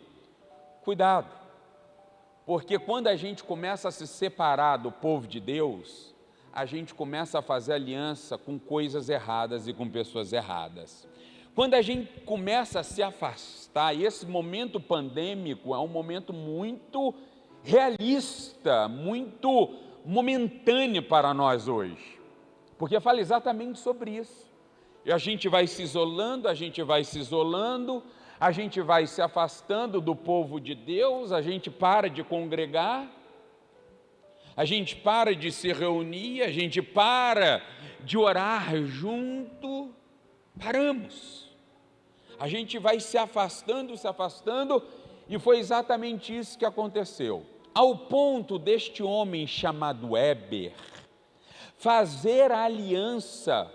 cuidado, porque quando a gente começa a se separar do povo de Deus, a gente começa a fazer aliança com coisas erradas e com pessoas erradas. Quando a gente começa a se afastar, e esse momento pandêmico é um momento muito realista, muito momentâneo para nós hoje, porque fala exatamente sobre isso. E a gente vai se isolando, a gente vai se afastando do povo de Deus, a gente para de congregar, a gente para de se reunir, a gente para de orar junto, paramos. A gente vai se afastando, e foi exatamente isso que aconteceu. Ao ponto deste homem chamado Éber fazer a aliança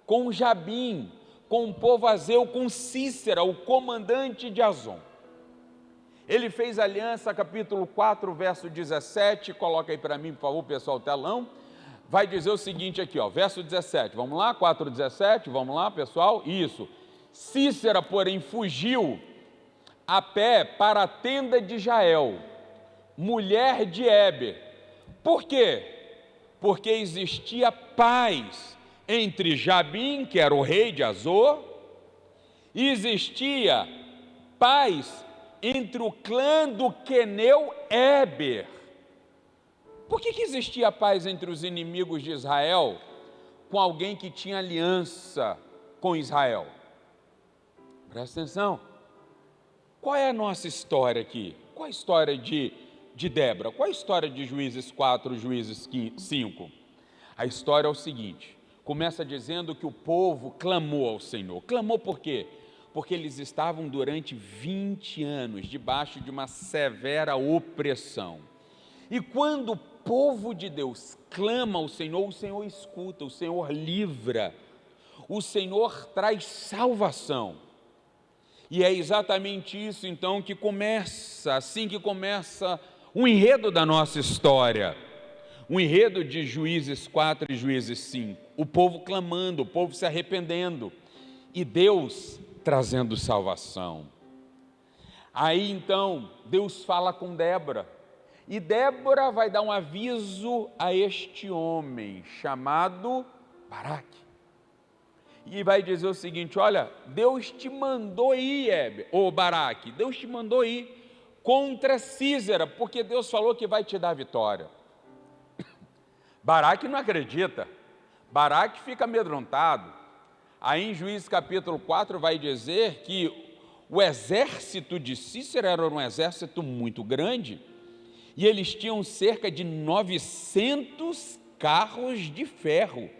com Jabim, com o povo azeu, com Sísera, o comandante de Azon. Ele fez aliança, capítulo 4, verso 17, coloca aí para mim, por favor, pessoal, o telão. vai dizer o seguinte aqui, ó, verso 17, vamos lá, 4:17, vamos lá, pessoal, isso. Cícera, porém, fugiu a pé para a tenda de Jael, mulher de Heber. Por quê? Porque existia paz entre Jabim, que era o rei de Azor, e existia paz entre o clã do queneu Heber. Por que existia paz entre os inimigos de Israel com alguém que tinha aliança com Israel? Presta atenção. Qual é a nossa história aqui? Qual a história de Débora? Qual a história de Juízes 4, Juízes 5? A história é o seguinte, começa dizendo que o povo clamou ao Senhor. Clamou por quê? Porque eles estavam durante 20 anos debaixo de uma severa opressão. E quando o povo de Deus clama ao Senhor, o Senhor escuta, o Senhor livra, o Senhor traz salvação. E é exatamente isso então que começa, assim que começa o enredo da nossa história, o enredo de Juízes 4 e Juízes 5, o povo clamando, o povo se arrependendo, e Deus trazendo salvação. Aí então, Deus fala com Débora, e Débora vai dar um aviso a este homem, chamado Baraque, e vai dizer o seguinte, olha, Deus te mandou ir, Baraque, Deus te mandou ir contra Císera, porque Deus falou que vai te dar vitória. Baraque não acredita, Baraque fica amedrontado. Aí em Juízes capítulo 4 vai dizer que o exército de Císera era um exército muito grande, e eles tinham cerca de 900 carros de ferro,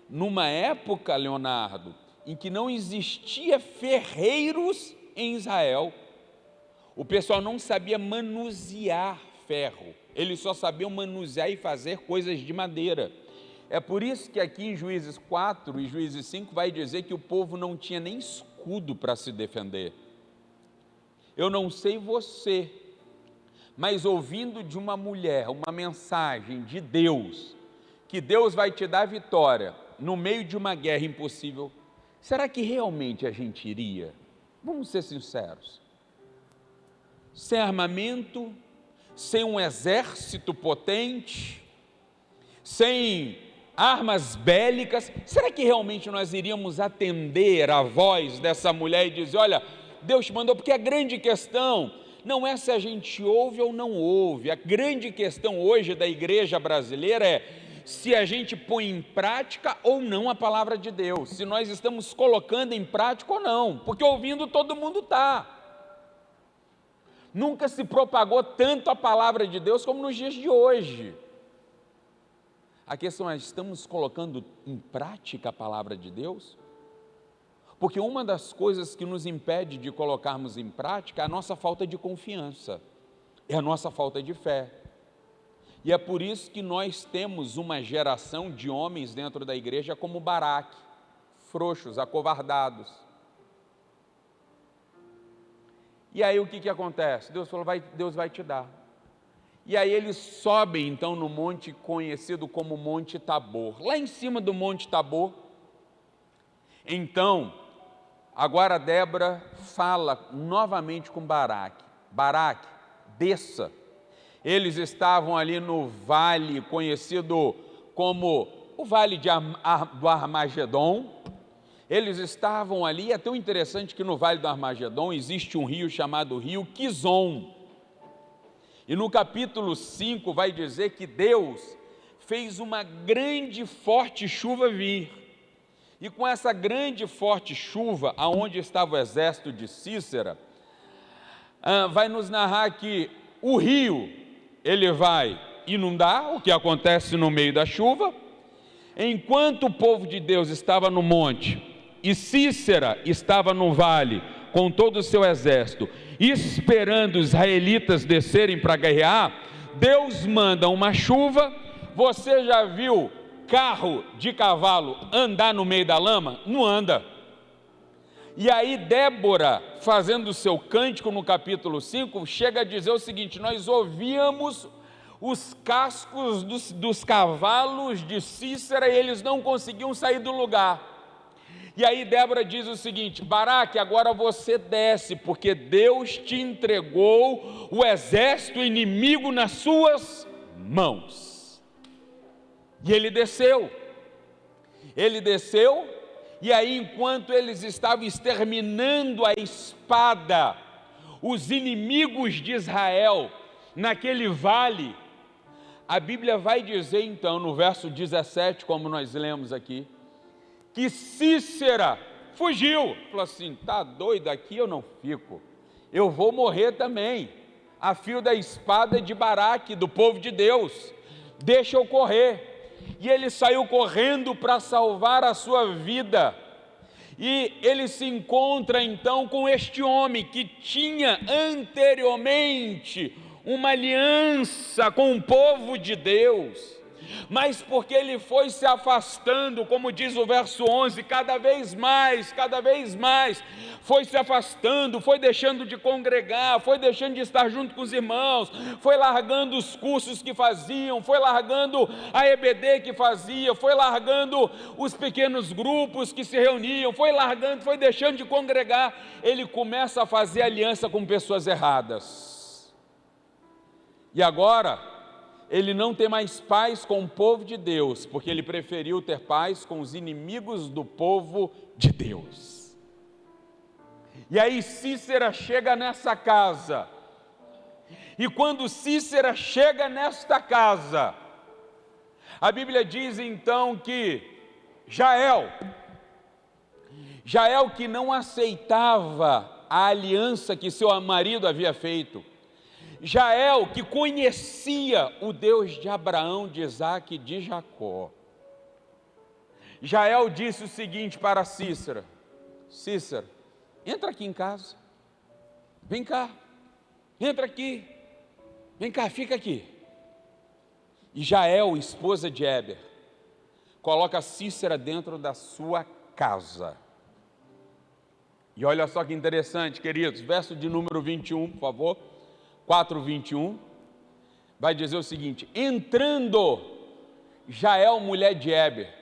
numa época, Leonardo, em que não existia ferreiros em Israel. O pessoal não sabia manusear ferro, eles só sabiam manusear e fazer coisas de madeira. É por isso que aqui em Juízes 4 e Juízes 5 vai dizer que o povo não tinha nem escudo para se defender. Eu não sei você, mas ouvindo de uma mulher uma mensagem de Deus, que Deus vai te dar vitória no meio de uma guerra impossível, será que realmente a gente iria? Vamos ser sinceros. Sem armamento, sem um exército potente, sem armas bélicas, será que realmente nós iríamos atender a voz dessa mulher e dizer, olha, Deus te mandou? Porque a grande questão não é se a gente ouve ou não ouve, a grande questão hoje da igreja brasileira é se a gente põe em prática ou não a palavra de Deus, se nós estamos colocando em prática ou não, porque ouvindo todo mundo está. Nunca se propagou tanto a palavra de Deus como nos dias de hoje. A questão é, estamos colocando em prática a palavra de Deus? Porque uma das coisas que nos impede de colocarmos em prática é a nossa falta de confiança, é a nossa falta de fé. E é por isso que nós temos uma geração de homens dentro da igreja como Baraque, frouxos, acovardados. E aí o que acontece? Deus falou, Deus vai te dar. E aí eles sobem então no monte conhecido como Monte Tabor. Lá em cima do Monte Tabor, então, agora Débora fala novamente com Baraque. Baraque, desça. Eles estavam ali no vale conhecido como o Vale do Armagedon. Eles estavam ali, é tão interessante que no Vale do Armagedon existe um rio chamado Rio Quizon. E no capítulo 5 vai dizer que Deus fez uma grande e forte chuva vir. E com essa grande e forte chuva, aonde estava o exército de Císera, vai nos narrar que o rio, ele vai inundar, o que acontece no meio da chuva, enquanto o povo de Deus estava no monte, e Císera estava no vale, com todo o seu exército, esperando os israelitas descerem para guerrear, Deus manda uma chuva. Você já viu carro de cavalo andar no meio da lama? Não anda. E aí Débora, fazendo o seu cântico no capítulo 5, chega a dizer o seguinte, nós ouvíamos os cascos dos cavalos de Sísera, e eles não conseguiam sair do lugar. E aí Débora diz o seguinte: Baraque, agora você desce, porque Deus te entregou o exército inimigo nas suas mãos. E ele desceu, e aí enquanto eles estavam exterminando a espada, os inimigos de Israel, naquele vale, a Bíblia vai dizer então, no verso 17, como nós lemos aqui, que Sísera fugiu, falou assim: tá doido, aqui eu não fico, eu vou morrer também, a fio da espada de Baraque, do povo de Deus, deixa eu correr. E ele saiu correndo para salvar a sua vida, e ele se encontra então com este homem que tinha anteriormente uma aliança com o povo de Deus, mas porque ele foi se afastando, como diz o verso 11, cada vez mais, foi se afastando, foi deixando de congregar, foi deixando de estar junto com os irmãos, foi largando os cursos que faziam, foi largando a EBD que fazia, foi largando os pequenos grupos que se reuniam, foi deixando de congregar. Ele começa a fazer aliança com pessoas erradas, e agora ele não tem mais paz com o povo de Deus, porque ele preferiu ter paz com os inimigos do povo de Deus. E aí Sísera chega nessa casa, e quando Sísera chega nesta casa, a Bíblia diz então que Jael, que não aceitava a aliança que seu marido havia feito, Jael, que conhecia o Deus de Abraão, de Isaque e de Jacó, Jael disse o seguinte para Sísera: Sísera, entra aqui em casa, vem cá, entra aqui, vem cá, fica aqui. E Jael, esposa de Éber, coloca Sísera dentro da sua casa. E olha só que interessante, queridos, verso de número 21, por favor, 4:21, vai dizer o seguinte: entrando Jael, mulher de Éber,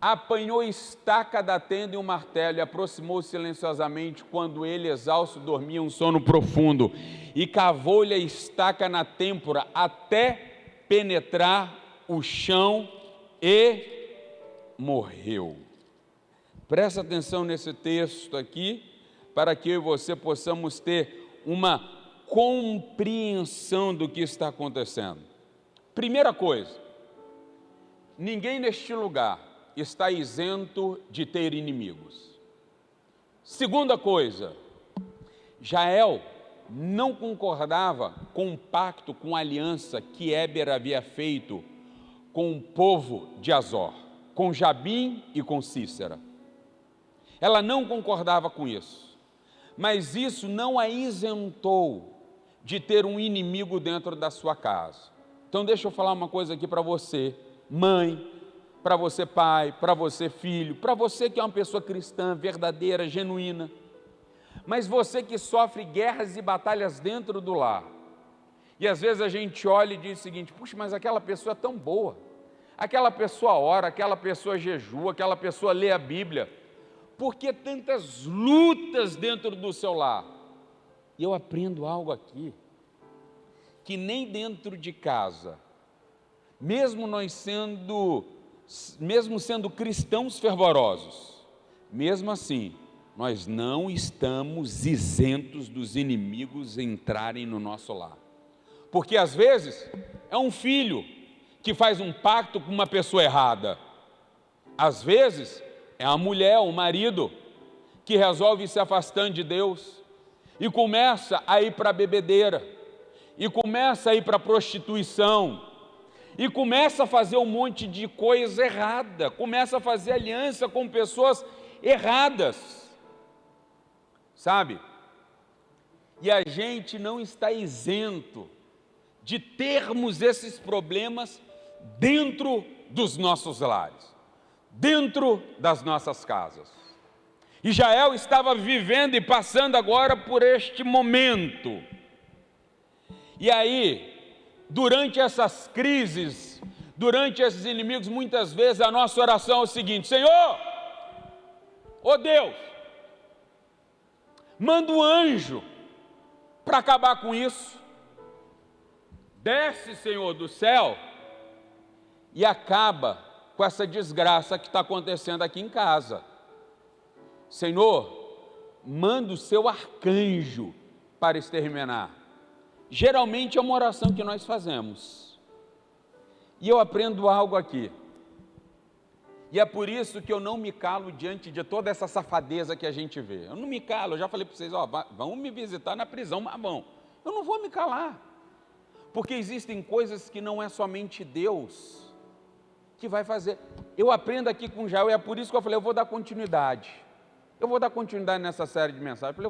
apanhou estaca da tenda e um martelo, e aproximou-se silenciosamente quando ele, exausto, dormia um sono profundo, e cavou-lhe a estaca na têmpora até penetrar o chão e morreu. Presta atenção nesse texto aqui, para que eu e você possamos ter uma compreensão do que está acontecendo. Primeira coisa, ninguém neste lugar está isento de ter inimigos. Segunda coisa, Jael não concordava com o pacto, com a aliança que Éber havia feito com o povo de Azor, com Jabim e com Sísera. Ela não concordava com isso, mas isso não a isentou de ter um inimigo dentro da sua casa. Então deixa eu falar uma coisa aqui para você, mãe, para você pai, para você filho, para você que é uma pessoa cristã, verdadeira, genuína, mas você que sofre guerras e batalhas dentro do lar, e às vezes a gente olha e diz o seguinte: puxa, mas aquela pessoa é tão boa, aquela pessoa ora, aquela pessoa jejua, aquela pessoa lê a Bíblia, por que tantas lutas dentro do seu lar? E eu aprendo algo aqui, que nem dentro de casa, mesmo sendo cristãos fervorosos, mesmo assim, nós não estamos isentos dos inimigos entrarem no nosso lar. Porque às vezes é um filho que faz um pacto com uma pessoa errada, às vezes é a mulher, o marido, que resolve se afastando de Deus, e começa a ir para a bebedeira, e começa a ir para a prostituição, e começa a fazer um monte de coisa errada, começa a fazer aliança com pessoas erradas, sabe? E a gente não está isento de termos esses problemas dentro dos nossos lares, dentro das nossas casas. E Jael estava vivendo e passando agora por este momento. E aí, durante essas crises, durante esses inimigos, muitas vezes a nossa oração é o seguinte: Senhor, ó Deus, manda um anjo para acabar com isso. Desce, Senhor, do céu e acaba com essa desgraça que está acontecendo aqui em casa. Senhor, manda o seu arcanjo para exterminar. Geralmente é uma oração que nós fazemos. E eu aprendo algo aqui. E é por isso que eu não me calo diante de toda essa safadeza que a gente vê. Eu não me calo, eu já falei para vocês, vão me visitar na prisão, mas bom, eu não vou me calar. Porque existem coisas que não é somente Deus que vai fazer. Eu aprendo aqui com Jael, e é por isso que eu falei, eu vou dar continuidade. Eu vou dar continuidade nessa série de mensagens.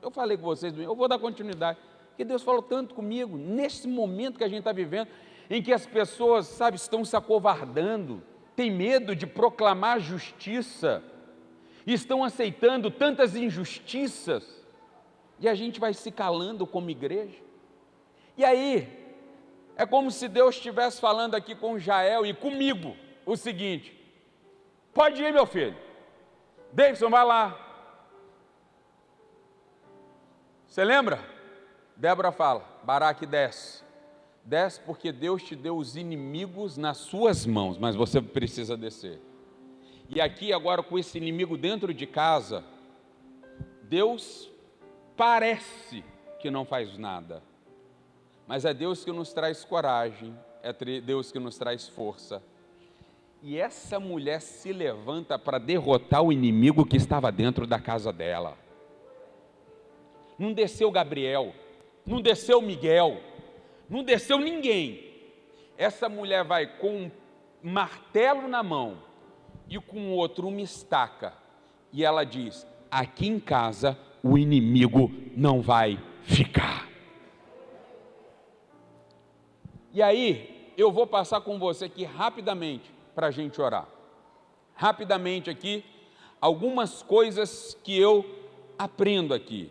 Eu falei com vocês, eu vou dar continuidade. Porque Deus falou tanto comigo, nesse momento que a gente está vivendo, em que as pessoas, sabe, estão se acovardando, têm medo de proclamar justiça, estão aceitando tantas injustiças, e a gente vai se calando como igreja. E aí, é como se Deus estivesse falando aqui com Jael e comigo o seguinte: pode ir, meu filho, Davidson, vai lá. Você lembra? Débora fala, Baraque desce. Desce porque Deus te deu os inimigos nas suas mãos, mas você precisa descer. E aqui agora com esse inimigo dentro de casa, Deus parece que não faz nada, mas é Deus que nos traz coragem, é Deus que nos traz força. E essa mulher se levanta para derrotar o inimigo que estava dentro da casa dela. Não desceu Gabriel, não desceu Miguel, não desceu ninguém. Essa mulher vai com um martelo na mão e com o outro uma estaca. E ela diz: aqui em casa o inimigo não vai ficar. E aí, eu vou passar com você aqui rapidamente, para a gente orar. Rapidamente aqui, algumas coisas que eu aprendo aqui.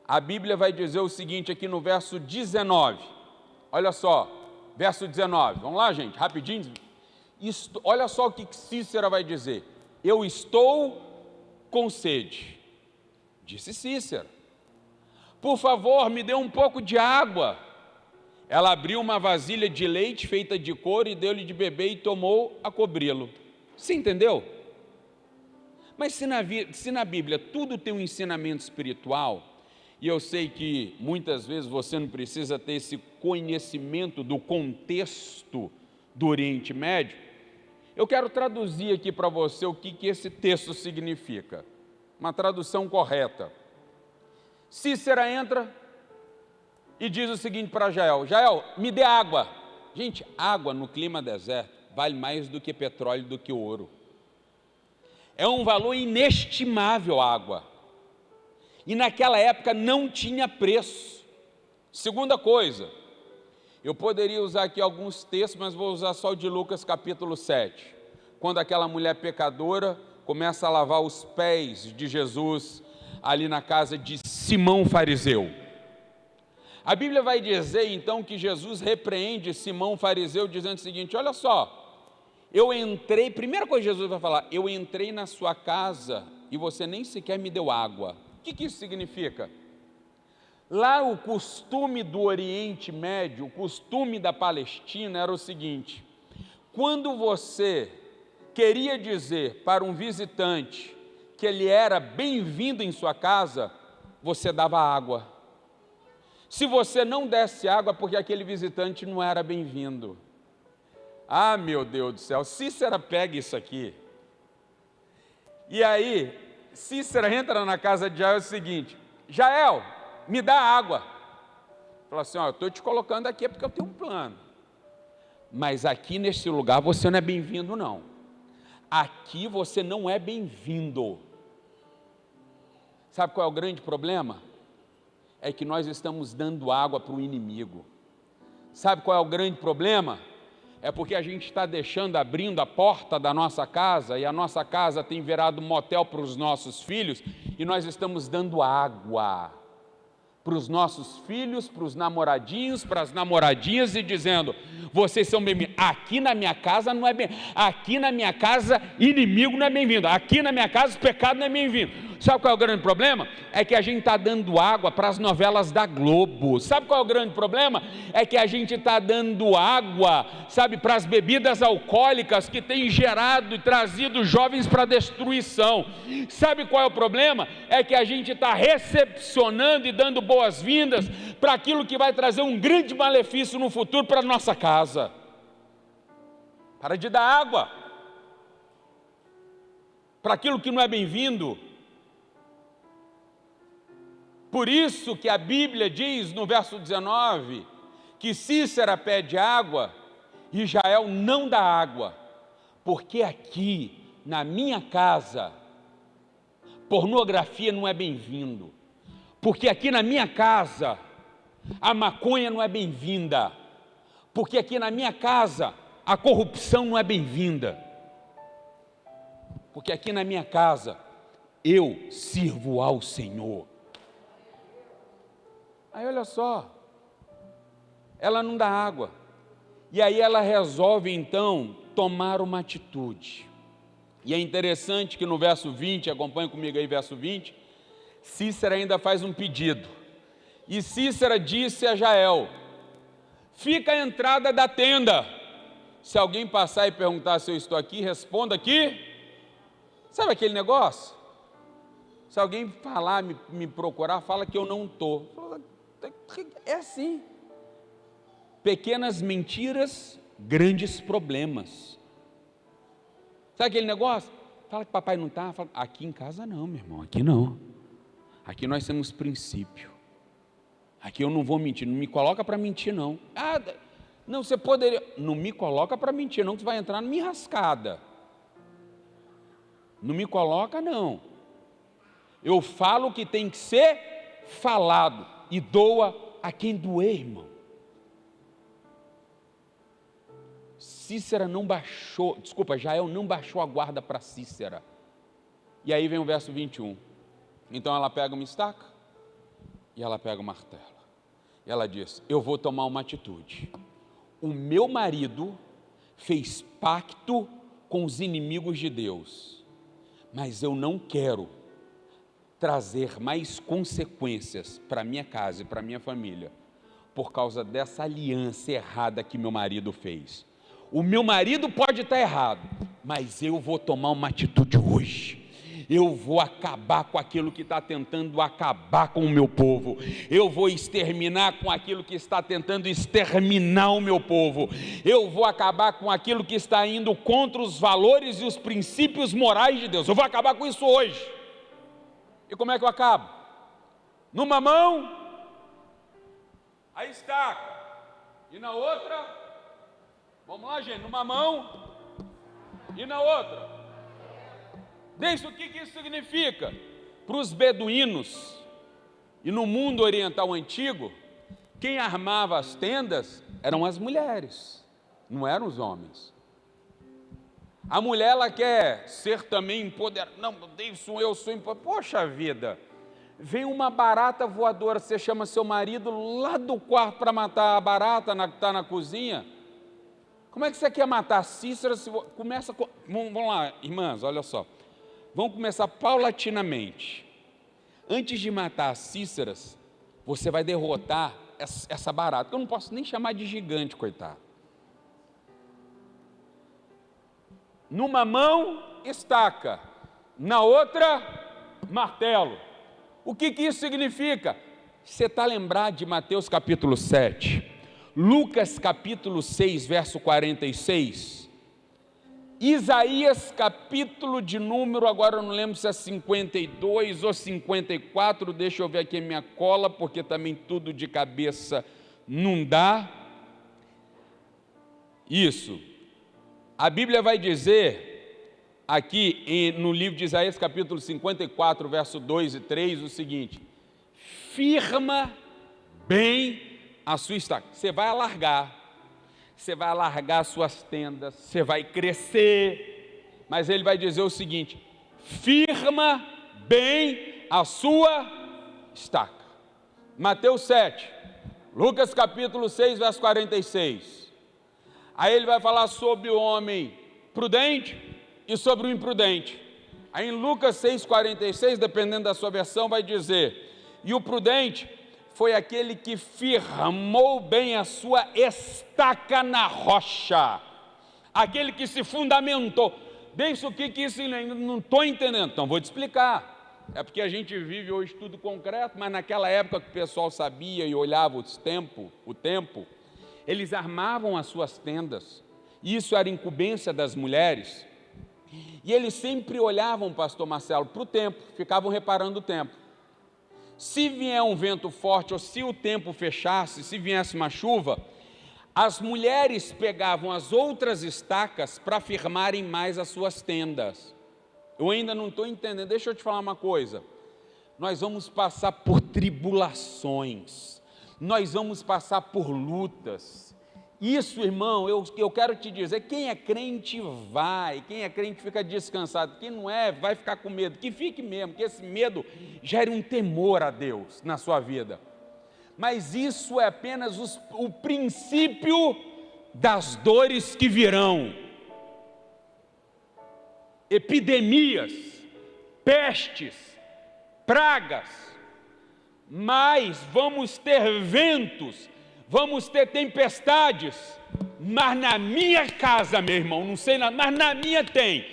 A Bíblia vai dizer o seguinte aqui no verso 19. Olha só, verso 19. Vamos lá, gente, rapidinho. Olha só o que Cícera vai dizer. Eu estou com sede. Disse Cícera. Por favor, me dê um pouco de água. Ela abriu uma vasilha de leite feita de couro e deu-lhe de beber e tomou a cobri-lo. Você entendeu? Mas se na Bíblia tudo tem um ensinamento espiritual, e eu sei que muitas vezes você não precisa ter esse conhecimento do contexto do Oriente Médio, eu quero traduzir aqui para você o que esse texto significa. Uma tradução correta. Cícera entra e diz o seguinte para Jael: Jael, me dê água. Gente, água no clima deserto vale mais do que petróleo, do que ouro. É um valor inestimável a água. E naquela época não tinha preço. Segunda coisa, eu poderia usar aqui alguns textos, mas vou usar só o de Lucas capítulo 7. Quando aquela mulher pecadora começa a lavar os pés de Jesus ali na casa de Simão fariseu. A Bíblia vai dizer então que Jesus repreende Simão fariseu dizendo o seguinte: olha só, eu entrei, primeira coisa que Jesus vai falar, eu entrei na sua casa e você nem sequer me deu água. O que isso significa? Lá o costume do Oriente Médio, o costume da Palestina era o seguinte: quando você queria dizer para um visitante que ele era bem-vindo em sua casa, você dava água. Se você não desse água, porque aquele visitante não era bem-vindo. Ah, meu Deus do céu, Cícera pega isso aqui. E aí, Cícera entra na casa de Jael e é o seguinte: Jael, me dá água. Fala assim: ó, eu estou te colocando aqui porque eu tenho um plano. Mas aqui nesse lugar você não é bem-vindo, não. Aqui você não é bem-vindo. Sabe qual é o grande problema? É que nós estamos dando água para o inimigo. Sabe qual é o grande problema? É porque a gente está abrindo a porta da nossa casa, e a nossa casa tem virado um motel para os nossos filhos, e nós estamos dando água para os nossos filhos, para os namoradinhos, para as namoradinhas, e dizendo: vocês são bem-vindos. Aqui na minha casa não é bem, aqui na minha casa inimigo não é bem-vindo, aqui na minha casa pecado não é bem-vindo. Sabe qual é o grande problema? É que a gente está dando água para as novelas da Globo. Sabe qual é o grande problema? É que a gente está dando água, sabe, para as bebidas alcoólicas que têm gerado e trazido jovens para a destruição. Sabe qual é o problema? É que a gente está recepcionando e dando boas-vindas para aquilo que vai trazer um grande malefício no futuro para a nossa casa. Para de dar água para aquilo que não é bem-vindo. Por isso que a Bíblia diz no verso 19, que Cícera pede água e Jael não dá água, porque aqui na minha casa pornografia não é bem-vindo, porque aqui na minha casa a maconha não é bem-vinda, porque aqui na minha casa a corrupção não é bem-vinda, porque aqui na minha casa eu sirvo ao Senhor. Aí olha só, ela não dá água, e aí ela resolve então tomar uma atitude. E é interessante que no verso 20, acompanha comigo aí verso 20, Cícera ainda faz um pedido, e Cícera disse a Jael: fica à entrada da tenda, se alguém passar e perguntar se eu estou aqui, responda aqui. Sabe aquele negócio? Se alguém falar, me procurar, fala que eu não estou. É assim, pequenas mentiras, grandes problemas. Sabe aquele negócio? Fala que papai não está, aqui em casa não, meu irmão, aqui não, aqui nós temos princípio, aqui eu não vou mentir, não me coloca para mentir não. Não, você poderia, não me coloca para mentir não, que você vai entrar numa enrascada, não me coloca não, eu falo o que tem que ser falado, e doa a quem doer, irmão. Jael não baixou a guarda para Cícera. E aí vem o verso 21. Então ela pega uma estaca e ela pega o martelo. E ela diz: eu vou tomar uma atitude. O meu marido fez pacto com os inimigos de Deus, mas eu não quero trazer mais consequências para minha casa e para minha família por causa dessa aliança errada que meu marido fez. O meu marido pode estar errado, mas eu vou tomar uma atitude hoje. Eu vou acabar com aquilo que está tentando acabar com o meu povo. Eu vou exterminar com aquilo que está tentando exterminar o meu povo. Eu vou acabar com aquilo que está indo contra os valores e os princípios morais de Deus. Eu vou acabar com isso hoje. E como é que eu acabo? Numa mão, a estaca, e na outra, vamos lá gente, numa mão, e na outra. Deixa o que isso significa? Para os beduínos, e no mundo oriental antigo, quem armava as tendas eram as mulheres, não eram os homens. A mulher, ela quer ser também empoderada. Não, eu sou empoderada. Poxa vida, vem uma barata voadora, você chama seu marido lá do quarto para matar a barata que está na cozinha. Como é que você quer matar Cícera? Começa com... Vamos lá, irmãs, olha só. Vamos começar paulatinamente. Antes de matar as Cíceras, você vai derrotar essa barata, que eu não posso nem chamar de gigante, coitado. Numa mão, estaca, na outra, martelo. O que isso significa? Você está lembrado de Mateus capítulo 7, Lucas capítulo 6, verso 46, Isaías capítulo de número, agora eu não lembro se é 52 ou 54, deixa eu ver aqui a minha cola, porque também tudo de cabeça não dá. Isso. A Bíblia vai dizer, aqui no livro de Isaías, capítulo 54, verso 2 e 3, o seguinte: firma bem a sua estaca. Você vai alargar suas tendas, você vai crescer, mas ele vai dizer o seguinte: firma bem a sua estaca. Mateus 7, Lucas capítulo 6, verso 46. Aí ele vai falar sobre o homem prudente e sobre o imprudente. Aí em Lucas 6, 46, dependendo da sua versão, vai dizer: e o prudente foi aquele que firmou bem a sua estaca na rocha, aquele que se fundamentou. Deixa o que isso ainda não estou entendendo, então vou te explicar. É porque a gente vive hoje tudo concreto, mas naquela época que o pessoal sabia e olhava o tempo, eles armavam as suas tendas, e isso era incumbência das mulheres, e eles sempre olhavam, pastor Marcelo, para o tempo, ficavam reparando o tempo. Se vier um vento forte, ou se o tempo fechasse, se viesse uma chuva, as mulheres pegavam as outras estacas para firmarem mais as suas tendas. Eu ainda não estou entendendo, deixa eu te falar uma coisa. Nós vamos passar por tribulações, nós vamos passar por lutas. Isso, irmão, eu quero te dizer, quem é crente vai, quem é crente fica descansado, quem não é, vai ficar com medo, que fique mesmo, que esse medo gere um temor a Deus na sua vida. Mas isso é apenas o princípio das dores que virão. Epidemias, pestes, pragas, mas vamos ter ventos, vamos ter tempestades, mas na minha casa, meu irmão, não sei, mas na minha tem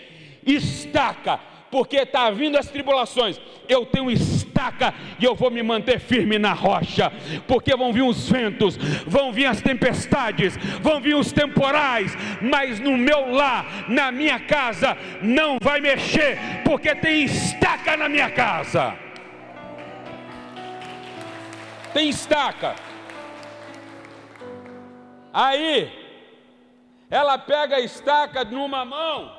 estaca, porque está vindo as tribulações, eu tenho estaca e eu vou me manter firme na rocha, porque vão vir os ventos, vão vir as tempestades, vão vir os temporais, mas no meu lar, na minha casa, não vai mexer, porque tem estaca na minha casa. Tem estaca. Aí, ela pega a estaca numa mão,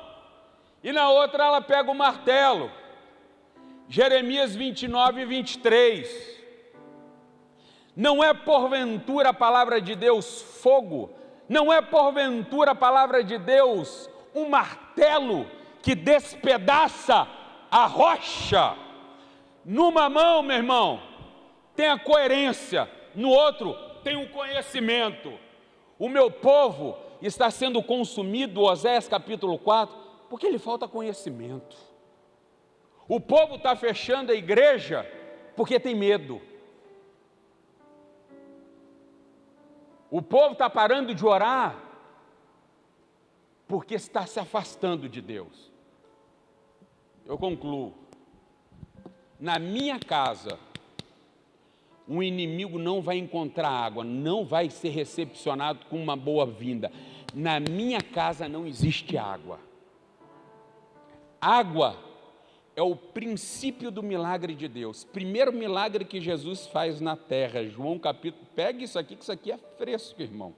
e na outra ela pega o martelo. Jeremias 29 e 23. Não é porventura a palavra de Deus fogo? Não é porventura a palavra de Deus um martelo que despedaça a rocha? Numa mão, meu irmão, tem a coerência, no outro tem o conhecimento. O meu povo está sendo consumido, Oséias capítulo 4, porque lhe falta conhecimento. O povo está fechando a igreja porque tem medo. O povo está parando de orar porque está se afastando de Deus. Eu concluo. Na minha casa, um inimigo não vai encontrar água, não vai ser recepcionado com uma boa-vinda. Na minha casa não existe água. Água é o princípio do milagre de Deus. Primeiro milagre que Jesus faz na terra, João capítulo, pega isso aqui, que isso aqui é fresco, irmão.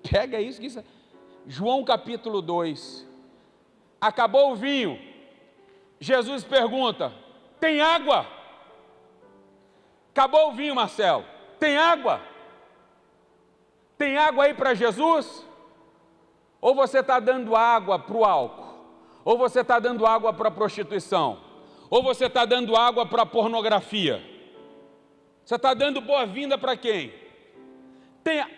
Pega isso, que isso é... João capítulo 2, acabou o vinho, Jesus pergunta, tem água? Acabou o vinho, Marcelo, tem água? Tem água aí para Jesus? Ou você está dando água para o álcool? Ou você está dando água para a prostituição? Ou você está dando água para a pornografia? Você está dando boa-vinda para quem?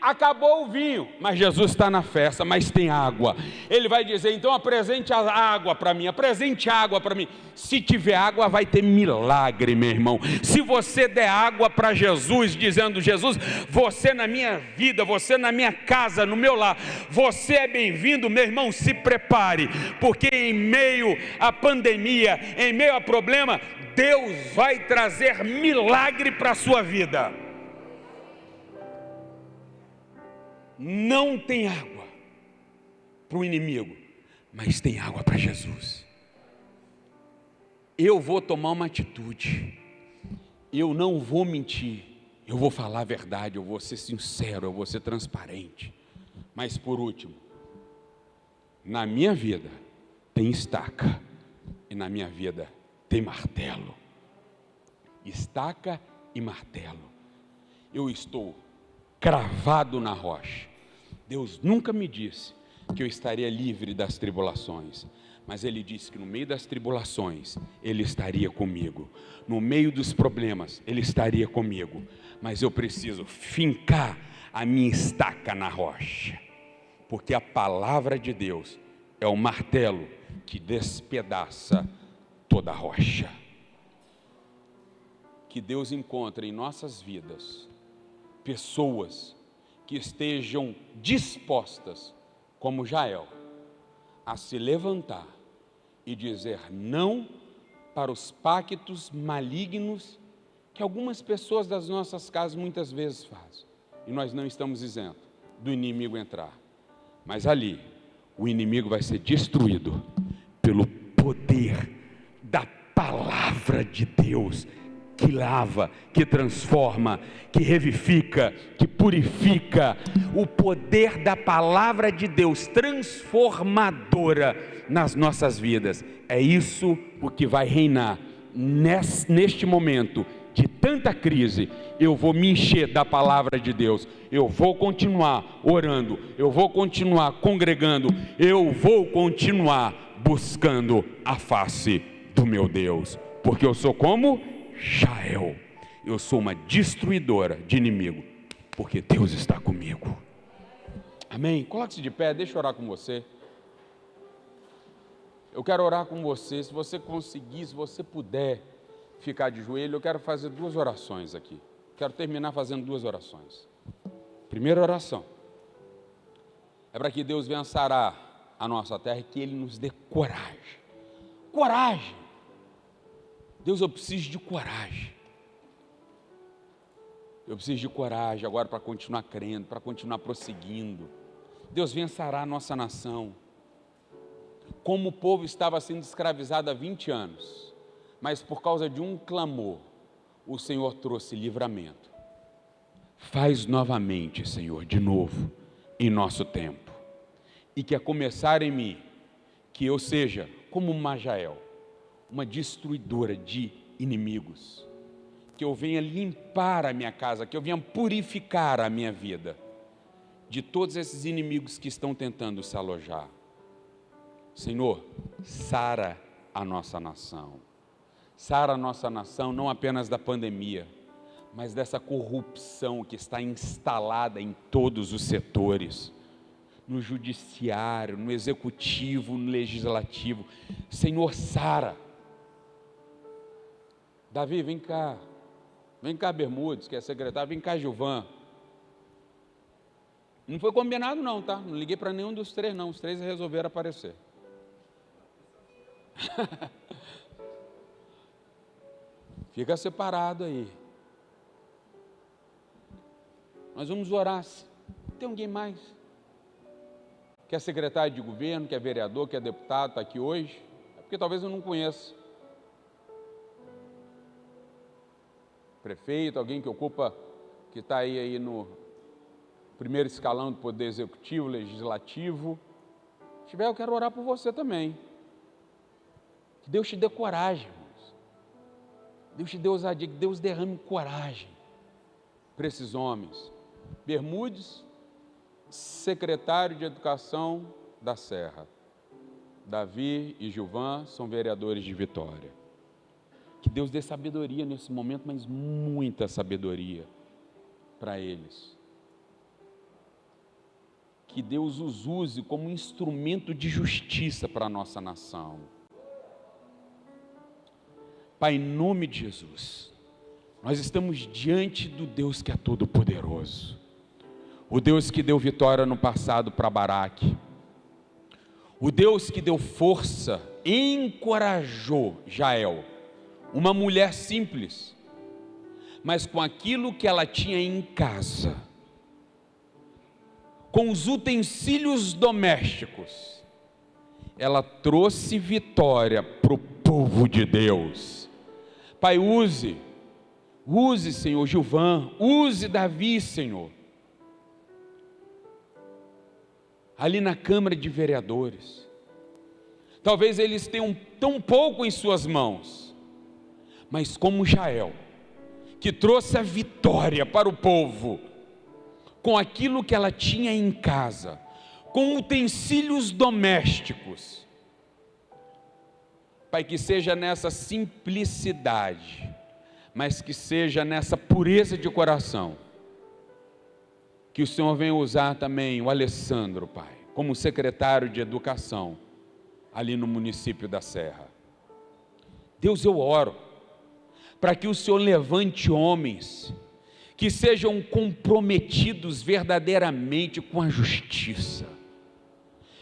Acabou o vinho, mas Jesus está na festa, mas tem água. Ele vai dizer, então apresente a água para mim, apresente água para mim. Se tiver água, vai ter milagre, meu irmão. Se você der água para Jesus, dizendo, Jesus, você na minha vida, você na minha casa, no meu lar, você é bem-vindo, meu irmão, se prepare, porque em meio à pandemia, em meio a problema, Deus vai trazer milagre para a sua vida. Não tem água para o inimigo, mas tem água para Jesus. Eu vou tomar uma atitude, eu não vou mentir, eu vou falar a verdade, eu vou ser sincero, eu vou ser transparente. Mas por último, na minha vida tem estaca e na minha vida tem martelo. Estaca e martelo. Eu estou cravado na rocha. Deus nunca me disse que eu estaria livre das tribulações, Mas Ele disse que no meio das tribulações, Ele estaria comigo. No meio dos problemas, Ele estaria comigo. Mas eu preciso fincar a minha estaca na rocha. Porque a palavra de Deus é o martelo que despedaça toda a rocha. Que Deus encontre em nossas vidas pessoas que estejam dispostas, como Jael, a se levantar e dizer não para os pactos malignos que algumas pessoas das nossas casas muitas vezes fazem. E nós não estamos isentos do inimigo entrar. Mas ali, o inimigo vai ser destruído pelo poder da palavra de Deus, que lava, que transforma, que revivifica, que purifica. O poder da palavra de Deus transformadora nas nossas vidas. É isso o que vai reinar neste momento de tanta crise. Eu vou me encher da palavra de Deus, eu vou continuar orando, eu vou continuar congregando, eu vou continuar buscando a face do meu Deus, porque eu sou como Jael, eu sou uma destruidora de inimigo, porque Deus está comigo. Amém? Coloque-se de pé, deixa eu orar com você. Eu quero orar com você. Se você conseguir, se você puder ficar de joelho, eu quero fazer 2 orações aqui. Quero terminar fazendo 2 orações. Primeira oração é para que Deus venha sarar a nossa terra e que Ele nos dê coragem. Coragem! Deus, eu preciso de coragem. Eu preciso de coragem agora para continuar crendo, para continuar prosseguindo. Deus, venha sarar a nossa nação. Como o povo estava sendo escravizado há 20 anos, mas por causa de um clamor, o Senhor trouxe livramento. Faz novamente, Senhor, de novo, em nosso tempo. E que a começar em mim, que eu seja como uma Jael, uma destruidora de inimigos. Que eu venha limpar a minha casa, que eu venha purificar a minha vida de todos esses inimigos que estão tentando se alojar. Senhor, sara a nossa nação. Sara a nossa nação não apenas da pandemia, mas dessa corrupção que está instalada em todos os setores, no judiciário, no executivo, no legislativo. Senhor, sara. Davi, vem cá. Vem cá, Bermudes, que é secretário. Vem cá, Gilvan. Não foi combinado não, tá? Não liguei para nenhum dos 3 não. Os 3 resolveram aparecer. Fica separado aí. Nós vamos orar. Tem alguém mais? Que é secretário de governo, que é vereador, que é deputado, está aqui hoje? É porque talvez eu não conheça. Prefeito, alguém que ocupa, que está aí no primeiro escalão do poder executivo, legislativo. Se tiver, eu quero orar por você também. Que Deus te dê coragem, irmãos. Deus te dê ousadia, que Deus derrame coragem para esses homens. Bermudes, secretário de Educação da Serra. Davi e Gilvan são vereadores de Vitória. Que Deus dê sabedoria nesse momento, mas muita sabedoria para eles. Que Deus os use como instrumento de justiça para a nossa nação. Pai, em nome de Jesus, nós estamos diante do Deus que é todo-poderoso. O Deus que deu vitória no passado para Baraque. O Deus que deu força, encorajou Jael, uma mulher simples, mas com aquilo que ela tinha em casa, com os utensílios domésticos, ela trouxe vitória para o povo de Deus. Pai, use, Senhor, Gilvan, use Davi, Senhor, ali na Câmara de Vereadores. Talvez eles tenham tão pouco em suas mãos, mas como Jael, que trouxe a vitória para o povo, com aquilo que ela tinha em casa, com utensílios domésticos, Pai, que seja nessa simplicidade, mas que seja nessa pureza de coração, que o Senhor venha usar também o Alessandro, Pai, como secretário de Educação, ali no município da Serra. Deus, eu oro, para que o Senhor levante homens, que sejam comprometidos verdadeiramente com a justiça,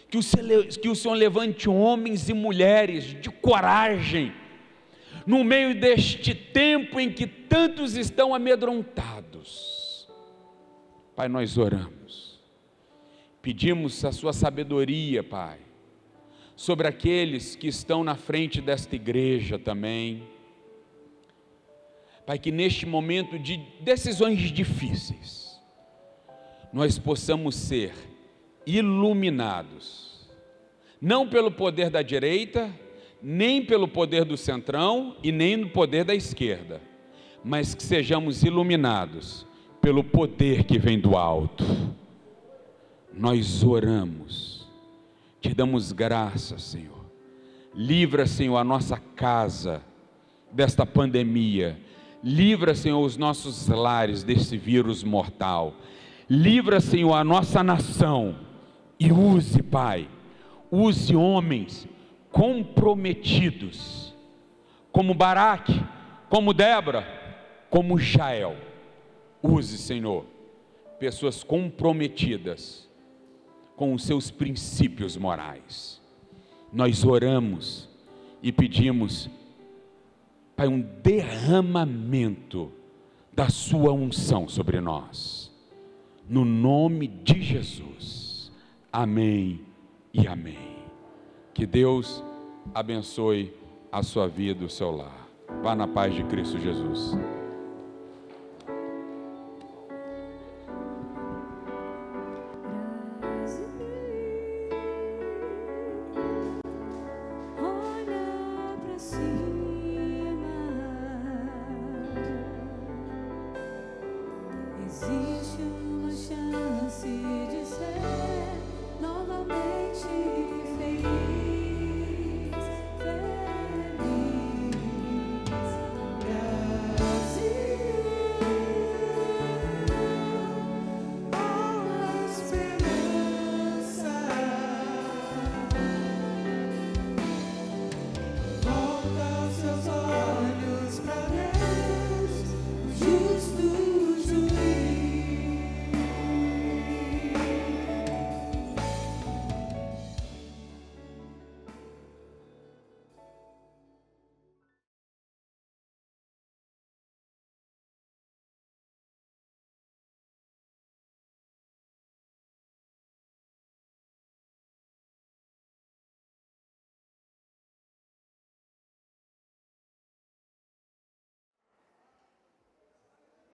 que o Senhor levante homens e mulheres de coragem, no meio deste tempo em que tantos estão amedrontados. Pai, nós oramos, pedimos a sua sabedoria, Pai, sobre aqueles que estão na frente desta igreja também. Pai, que neste momento de decisões difíceis, nós possamos ser iluminados, não pelo poder da direita, nem pelo poder do centrão e nem no poder da esquerda, mas que sejamos iluminados pelo poder que vem do alto. Nós oramos, te damos graças, Senhor. Livra, Senhor, a nossa casa desta pandemia. Livra, Senhor, os nossos lares desse vírus mortal. Livra, Senhor, a nossa nação. E use, Pai, use homens comprometidos, como Baraque, como Débora, como Jael. Use, Senhor, pessoas comprometidas com os seus princípios morais. Nós oramos e pedimos, Pai, um derramamento da sua unção sobre nós, no nome de Jesus. Amém e amém. Que Deus abençoe a sua vida, o seu lar. Vá na paz de Cristo Jesus.